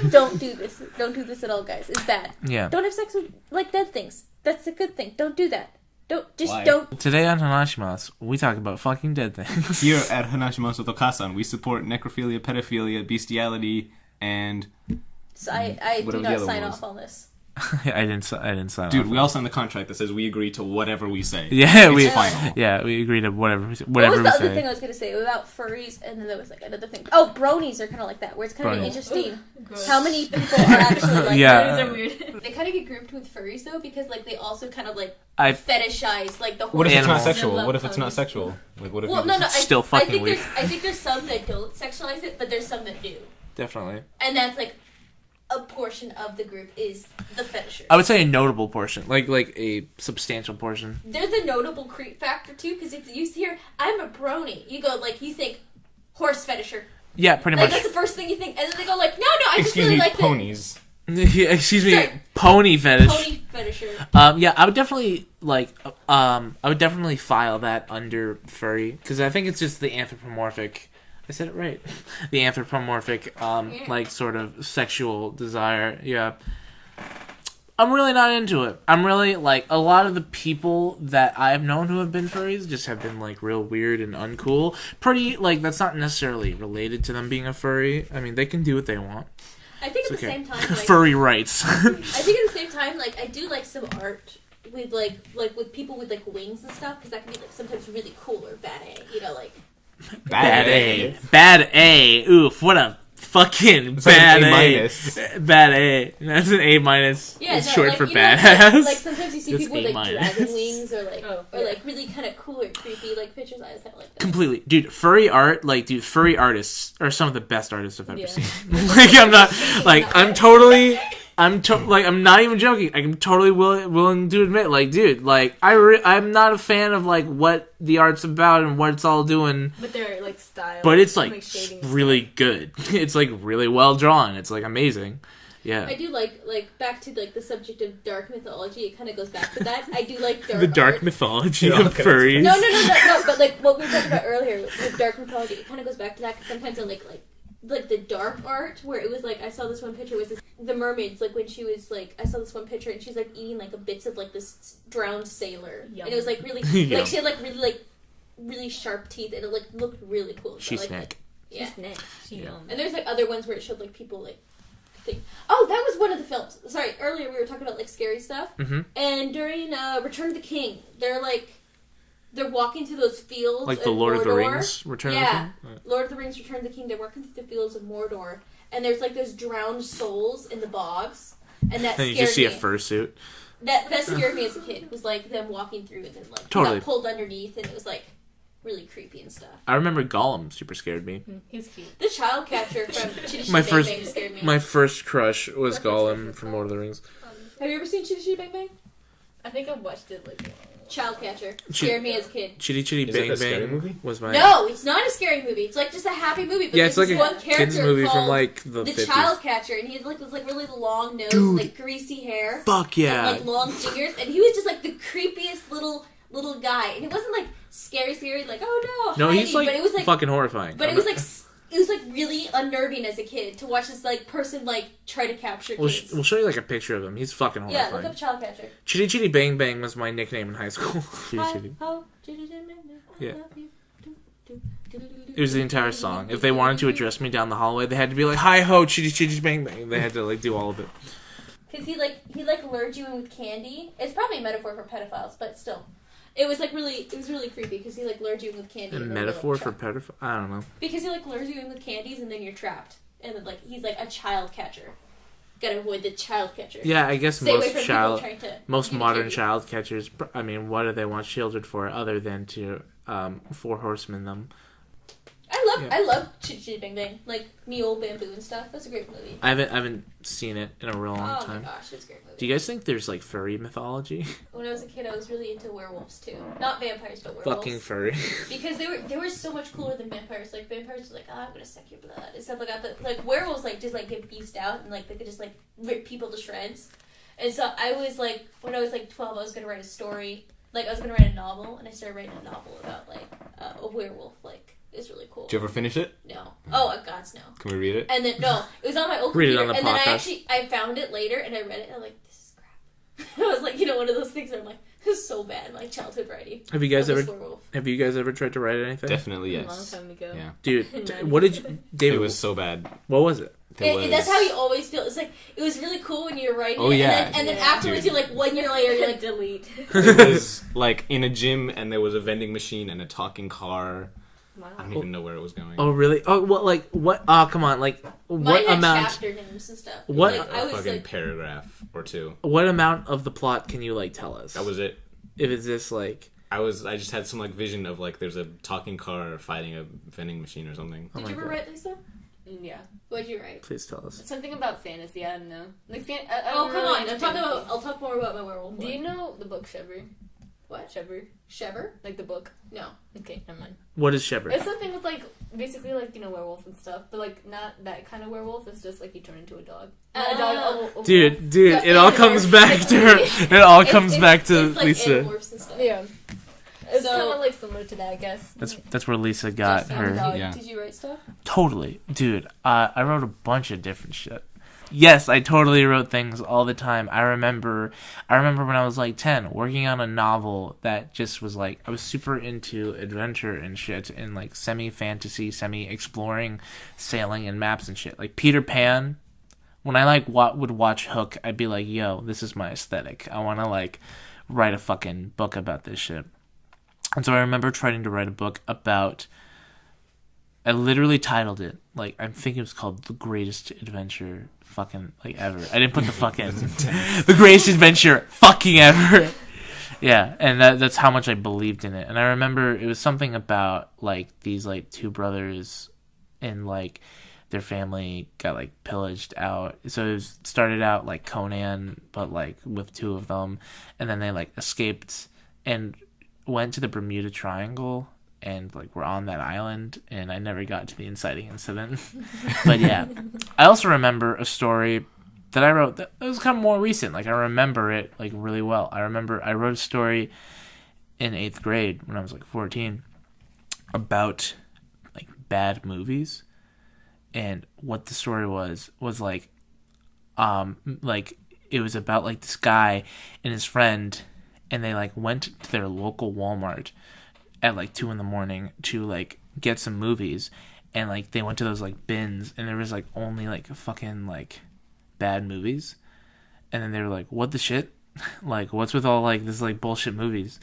Don't do this. Don't do this at all, guys. It's bad. Yeah. Don't have sex with like dead things. That's a good thing. Don't do that. Why? Don't. Today on Hanashimasu, we talk about fucking dead things. Here at Hanashimasu with Okaasan, we support necrophilia, pedophilia, bestiality, and So I do Whatever the not other sign one was. off on this. I didn't sign dude, off. we all signed the contract that says we agree to whatever we say. Yeah, It's we final. Yeah, we agreed to whatever What whatever was we the other say. thing I was gonna say about furries? And then there was like another thing. Oh, bronies are kind of like that, where it's kind of Bronies. interesting Gross. how many people are actually like. Yeah. Those are weird. They kind of get grouped with furries though, because like they also kind of like I fetishize like the whole. What if it's not Animals. sexual? Love What if it's not puppies. sexual? Like, what if Well, you no, just- Still fucking I think weird. I think there's some that don't sexualize it, but there's some that do, Definitely. and that's like a portion of the group is the fetishers. I would say a notable portion, like a substantial portion. They're the notable creep factor too, because if you hear "I'm a brony," you go like you think horse fetisher. Yeah, pretty Like much. that's the first thing you think, and then they go like, "No, I just Excuse really me, like ponies. Yeah, excuse me, Sorry. pony fetish. pony fetisher." Yeah, I would definitely I would definitely file that under furry because I think it's just the anthropomorphic. I said it right. The anthropomorphic, like sort of sexual desire. Yeah, I'm really not into it. I'm really like a lot of the people that I've known who have been furries just have been like real weird and uncool. Pretty like that's not necessarily related to them being a furry. I mean, they can do what they want. I think at It's the okay. same time, like, Furry rights. I think at the same time, like I do like some art with like with people with like wings and stuff, because that can be like sometimes really cool or bad, you know, like. Bad A. Bad A. Oof, what a fucking It's like bad an A. A-minus. Bad A. That's an A minus. Yeah, It's no, short like, for you know, badass. like sometimes you see It's people with like A-minus. dragon wings or Yeah. like really kind of cool or creepy like pictures. I kind of like that. Completely. Dude, furry art, like, dude, furry artists are some of the best artists I've ever Yeah. seen. Like, I'm not, like, I'm not even joking. I'm totally willing to admit, like, dude, like, I'm not a fan of, like, what the art's about and what it's all doing, But they're like style. but it's, like, shading. really good. It's, like, really well drawn. It's, like, amazing. Yeah. I do like back to like the subject of dark mythology. It kind of goes back to that. I do like dark The dark art. mythology Yeah, of okay, furries. No. But like what we were talking about earlier with dark mythology, it kind of goes back to that. Cause sometimes I like the dark art where it was like I saw this one picture was the mermaids like when she was like I saw this one picture and she's like eating like a bits of like this drowned sailor Yum. and it was like really Yum. like she had really sharp teeth and it like looked really cool. So, She's like, Nick. yeah. She's Nick. She Yeah. And there's like other ones where it showed like people like think. Oh, that was one of the films. Sorry, earlier we were talking about like scary stuff. Mm-hmm. And during Return of the King, they're walking through those fields. Like the in Lord of the Mordor. Rings Return Yeah. of the King? Lord of the Rings: Return of the King. They're walking through the fields of Mordor, and there's like those drowned souls in the bogs, and that And you scared just see a me. fursuit. That scared me as a kid. It was like them walking through and then like Totally. got pulled underneath, and it was like really creepy and stuff. I remember Gollum super scared me. He was cute. The child catcher from Chitty My Chitty first- Bang Bang scared me. My first crush was Reference Gollum to from Lord of the Rings. Have you ever seen Chitty Chitty Bang Bang? I think I watched it like. Child catcher scared me as a kid. Chitty Chitty Is it Bang a scary Bang movie? was my... No, it's not a scary movie. It's like just a happy movie. But Yeah, it's there's like this a one character kids movie from called like the the 50s. child catcher, and he had like this like really long nose, Dude. like greasy hair, Fuck yeah. and like long fingers, and he was just like the creepiest little guy. And it wasn't like scary, like oh no, No, hidey, he's like, but it was like, fucking horrifying. but it was like it was like really unnerving as a kid to watch this like person like try to capture We'll, kids. we'll show you like a picture of him. He's fucking Yeah, horrifying. look up child catcher. Chitty Chitty Bang Bang was my nickname in high school. Chitty Chitty. Yeah. It was the entire song. If they wanted to address me down the hallway, they had to be like, "Hi ho, Chitty Chitty Bang Bang." They had to like do all of it. Because he lured you in with candy. It's probably a metaphor for pedophiles, but still. It was really creepy because he like lured you in with candy. A and then you're, metaphor like, for trapped. pedophile? I don't know. Because he like lures you in with candies and then you're trapped. And then like he's like a child catcher. Gotta avoid the child catcher. Yeah, I guess Stay away from people trying to most you modern kid. child catchers. I mean, what do they want children for other than to four horsemen them? I love Chitty Chitty Bang Bang, like Me Old Bamboo and stuff. That's a great movie. I haven't seen it in a real long Oh time. my gosh, it's a great movie. Do you guys think there's like furry mythology? When I was a kid, I was really into werewolves too. Not vampires, but werewolves. Fucking furry. Because they were so much cooler than vampires. Like vampires were like, oh, I'm gonna suck your blood and stuff like that. But like werewolves, like just like get beefed out and like they could just like rip people to shreds. And so I was like, when I was like 12, I was gonna write a story like I was gonna write a novel, and I started writing a novel about like a werewolf. Like it's really cool. Did you ever finish it? No. Oh, gods, no. Can we read it? And then no, it was on my old Read it computer, on the and then podcast. I found it later, and I read it, and I'm like, this is crap. I was like, one of those things where I'm like, this is so bad. My childhood writing. Have you guys of ever? this werewolf. Have you guys ever tried to write anything? Definitely A long yes. time ago. Yeah. Dude, what did you, David? It was so bad. What was it? That's how you always feel. It's like it was really cool when you were writing Oh, it, yeah. and then Yeah. afterwards Dude. you're like 1 year later you're like delete. It was like in a gym, and there was a vending machine and a talking car. Wow. I don't even know where it was going. Oh really? Oh what? Like what? Oh come on! Like mine what had amount? chapter names and stuff. What- Like, A I was fucking like, paragraph or two. What amount of the plot can you like tell us? That was it. If it's this like. I just had some like vision of like there's a talking car fighting a vending machine or something. Oh did my you ever God. write Lisa? Yeah. What'd you write? Please tell us. Something about fantasy, I don't know. Like Oh come on! I'll talk more about my werewolf. Do you know the book Shiver? What? Shiver? Shever? Like the book? No. Okay, never mind. What is Shepard? It's something with like basically like werewolf and stuff, but like not that kind of werewolf. It's just like you turn into a dog. Not a dog. A Dude, Yeah, it all comes back to her. It all comes back to it's like Lisa. Animorphs and stuff. wolf. Yeah. It's So- kind of like similar to that, I guess. That's where Lisa got Just her. dog. Yeah. Did you write stuff? Totally, dude. I wrote a bunch of different shit. Yes, I totally wrote things all the time. I remember when I was like 10, working on a novel that just was like I was super into adventure and shit, and like semi-fantasy, semi-exploring, sailing and maps and shit. Like Peter Pan. When I like would watch Hook, I'd be like, "Yo, this is my aesthetic. I want to like write a fucking book about this shit." And so I remember trying to write a book about. I literally titled it like I think it was called The Greatest Adventure fucking like ever. I didn't put the fucking The Greatest Adventure fucking ever. Yeah, and that's how much I believed in it. And I remember it was something about like these like two brothers and like their family got like pillaged out. So it started out like Conan but like with two of them, and then they like escaped and went to the Bermuda Triangle. And like we're on that island, and I never got to the inciting incident. But yeah, I also remember a story that I wrote that was kind of more recent. Like I remember it like really well. I remember I wrote a story in 8th grade when I was like 14 about like bad movies, and what the story was like it was about like this guy and his friend, and they like went to their local Walmart at like 2 a.m. to like get some movies, and like they went to those like bins, and there was like only like fucking like bad movies, and then they were like, what the shit, like what's with all like this like bullshit movies?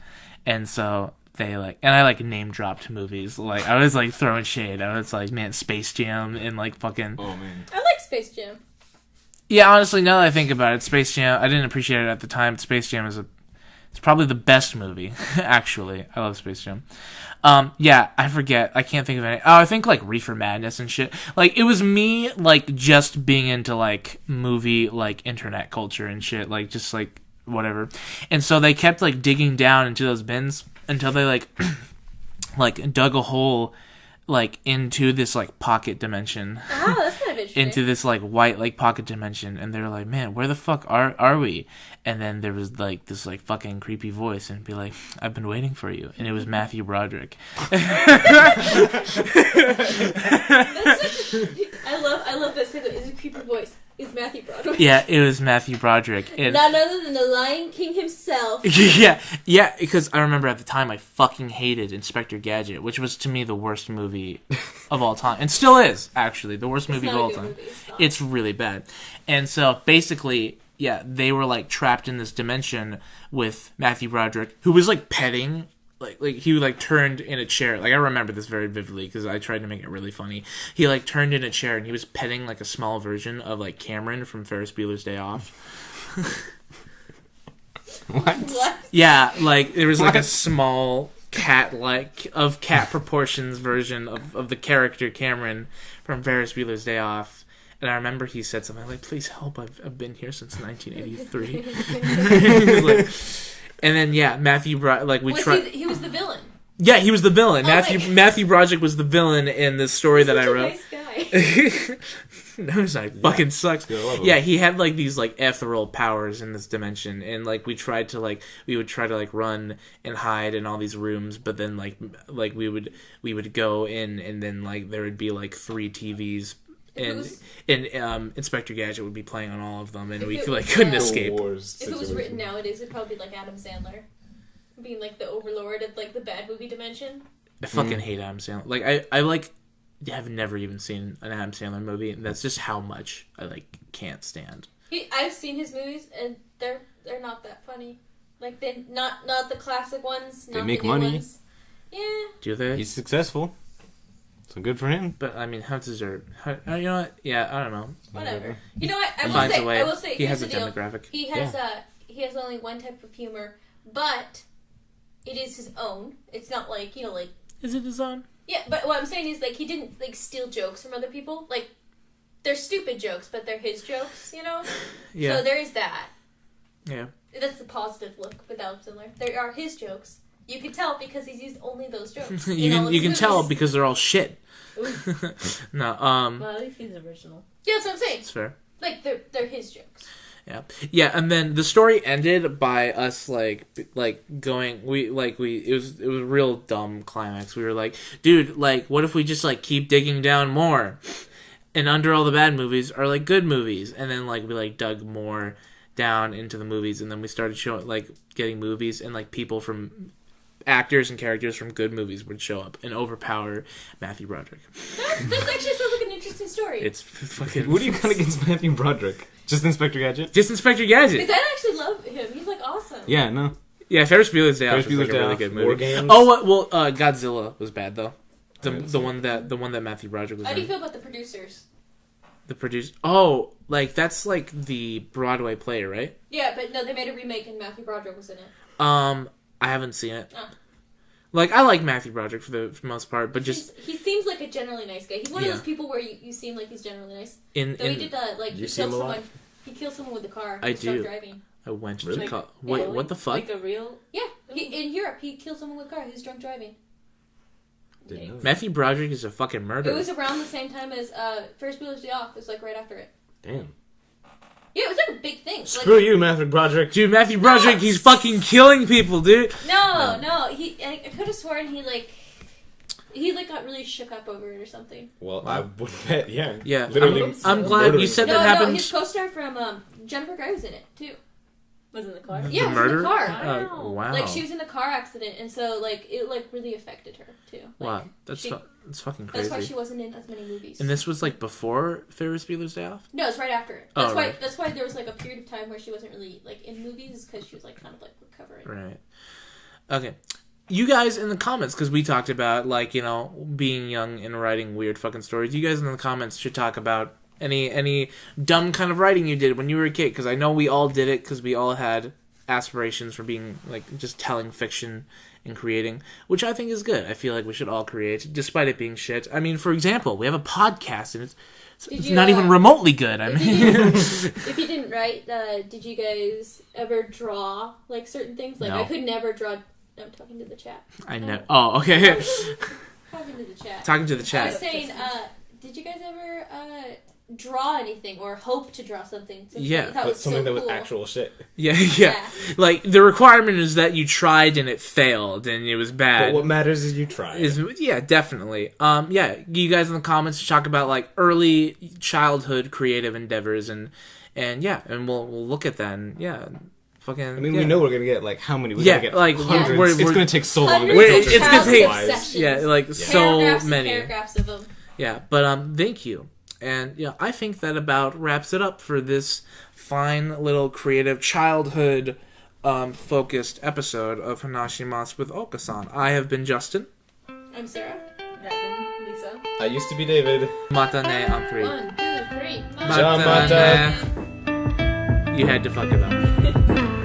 And so they like, and I like name dropped movies, like I was like throwing shade. I was like, man, Space Jam and like fucking Oh man. I like Space Jam. yeah, honestly, now that I think about it, Space Jam, I didn't appreciate it at the time. Space Jam it's probably the best movie, actually. I love Space Jam. Yeah, I forget. I can't think of any. Oh, I think, like, Reefer Madness and shit. Like, it was me, like, just being into, like, movie, like, internet culture and shit. Like, just, like, whatever. And so they kept, like, digging down into those bins until they, like, like, dug a hole, like, into this, like, pocket dimension. Oh, that's kind of interesting. Into this like white like pocket dimension, and they're like, man, where the fuck are we? And then there was like this like fucking creepy voice, and be like, I've been waiting for you. And it was Matthew Broderick. I love that segment. It's a creepy voice. It's Matthew Broderick. Yeah, it was Matthew Broderick. And None other than the Lion King himself. yeah, because I remember at the time I fucking hated Inspector Gadget, which was to me the worst movie of all time, and still is actually the worst movie of all time. It's really bad. And so basically, yeah, they were like trapped in this dimension with Matthew Broderick, who was like petting. Like he like turned in a chair. Like I remember this very vividly because I tried to make it really funny. He like turned in a chair and he was petting like a small version of like Cameron from Ferris Bueller's Day Off. What? Yeah, like there was like a small cat proportions version of the character Cameron from Ferris Bueller's Day Off. And I remember he said something like, "Please help! I've been here since 1983." Like, and then yeah, Matthew we tried. He was the villain. Yeah, he was the villain. Oh Matthew Broderick was the villain in the story that I wrote. Nice guy. No, it's not. It fucking sucks. I love him. Yeah, he had like these like ethereal powers in this dimension, and like we would try to like run and hide in all these rooms, but then like we would go in, and then like there would be like 3 TVs. And Inspector Gadget would be playing on all of them, and we couldn't escape. If it was written nowadays, it'd probably be like Adam Sandler, being like the overlord of like the bad movie dimension. I fucking hate Adam Sandler. Like I've never even seen an Adam Sandler movie, and that's just how much I like can't stand. I've seen his movies, and they're not that funny. Like they not the classic ones. Not They make the new money. Ones. Yeah. Do they? He's successful. So good for him. But I mean, how deserved? You know what? Yeah, I don't know. Whatever. You know what? Finds a way. I will say. He has here's a the deal. demographic. He has only one type of humor, but it is his own. It's not like like. Is it his own? Yeah, but what I'm saying is like he didn't like steal jokes from other people. Like they're stupid jokes, but they're his jokes. Yeah. So there is that. Yeah. That's the positive look with Adam Sandler. They are his jokes. You can tell because he's used only those jokes. you can tell because they're all shit. No. Well, at least he's original. Yeah, that's what I'm saying. It's fair. Like they're his jokes. Yeah, and then the story ended by us like going it was a real dumb climax. We were like, dude, like what if we just like keep digging down more? And under all the bad movies are like good movies, and then like we like dug more down into the movies, and then we started showing like getting movies, and like people from actors and characters from good movies would show up and overpower Matthew Broderick. That actually sounds like an interesting story. It's fucking. What do you got against Matthew Broderick? Just Inspector Gadget? Just Inspector Gadget. Because I actually love him. He's like awesome. Yeah, no. Yeah, Ferris Bueller's Day Off Ferris is like Bueller's a really Day good Off, movie. War Games. Oh, well, Godzilla was bad though. The one that Matthew Broderick was How do you in. feel about the producers? The producer. Oh, like that's like the Broadway play, right? Yeah, but no, they made a remake and Matthew Broderick was in it. I haven't seen it. Oh. Like I like Matthew Broderick for the most part, but just He seems like a generally nice guy. He's one of those people where you seem like he's generally nice. in Though he did like You he see him killed a lot? someone. He killed someone with a car. I Drunk do. Driving. I went to Really? Wait, what the fuck? Like a real. Yeah, in Europe he killed someone with a car. He was drunk driving. Didn't know. Matthew Broderick is a fucking It murderer. was around the same time as Ferris Bueller's Day Off. It was like right after it. Damn. Yeah, it was like a big thing. Screw you, Matthew Broderick. Dude, Matthew Broderick, he's fucking killing people, dude. No. I could have sworn he got really shook up over it or something. Well, I would bet, yeah. Yeah, Literally. I'm glad you said that No, happened. his co-star from Jennifer Grey was in it too. Was in the car. Yeah, it was murder? in the car. Wow. Wow. Like she was in a car accident, and so like it like really affected her too. Like, Wow, that's fucking That's why crazy. she wasn't in as many movies. And this was like before Ferris Bueller's Day Off. No, it's right after it. Oh, That's why. right. That's why there was like a period of time where she wasn't really like in movies because she was like kind of like recovering. Right. Okay. You guys in the comments, because we talked about like being young and writing weird fucking stories. You guys in the comments should talk about any dumb kind of writing you did when you were a kid, because I know we all did it because we all had aspirations for being like just telling fiction and creating, which I think is good. I feel like we should all create, despite it being shit. I mean, for example, we have a podcast and it's not even remotely good. I mean, If you didn't write, did you guys ever draw like certain things? Like No. I could never draw. I'm talking to the chat. I know. Oh, okay. Talking to the chat. Talking to the I chat. was saying, did you guys ever draw anything or hope to draw something? Yeah, that was Something so that was cool. actual shit. Yeah. Yeah. Like the requirement is that you tried and it failed and it was bad. But what matters is you try. Yeah, definitely. Yeah, you guys in the comments should talk about like early childhood creative endeavors and we'll look at that and fucking. I mean, yeah. we know we're gonna get like how many? We're Yeah, gonna get like, hundreds. we're- It's gonna take so long to Hundreds filter of it's gonna through take- wise. sessions. Yeah, like Paragraphs so and many. paragraphs of them. Yeah, but thank you. And I think that about wraps it up for this fine little creative childhood focused episode of Hanashimasu with Okaasan. I have been Justin. I'm Sarah. Devin, Lisa. I used to be David. Matane on 3. 1, 2, 3. John Mata. You had to fuck it up.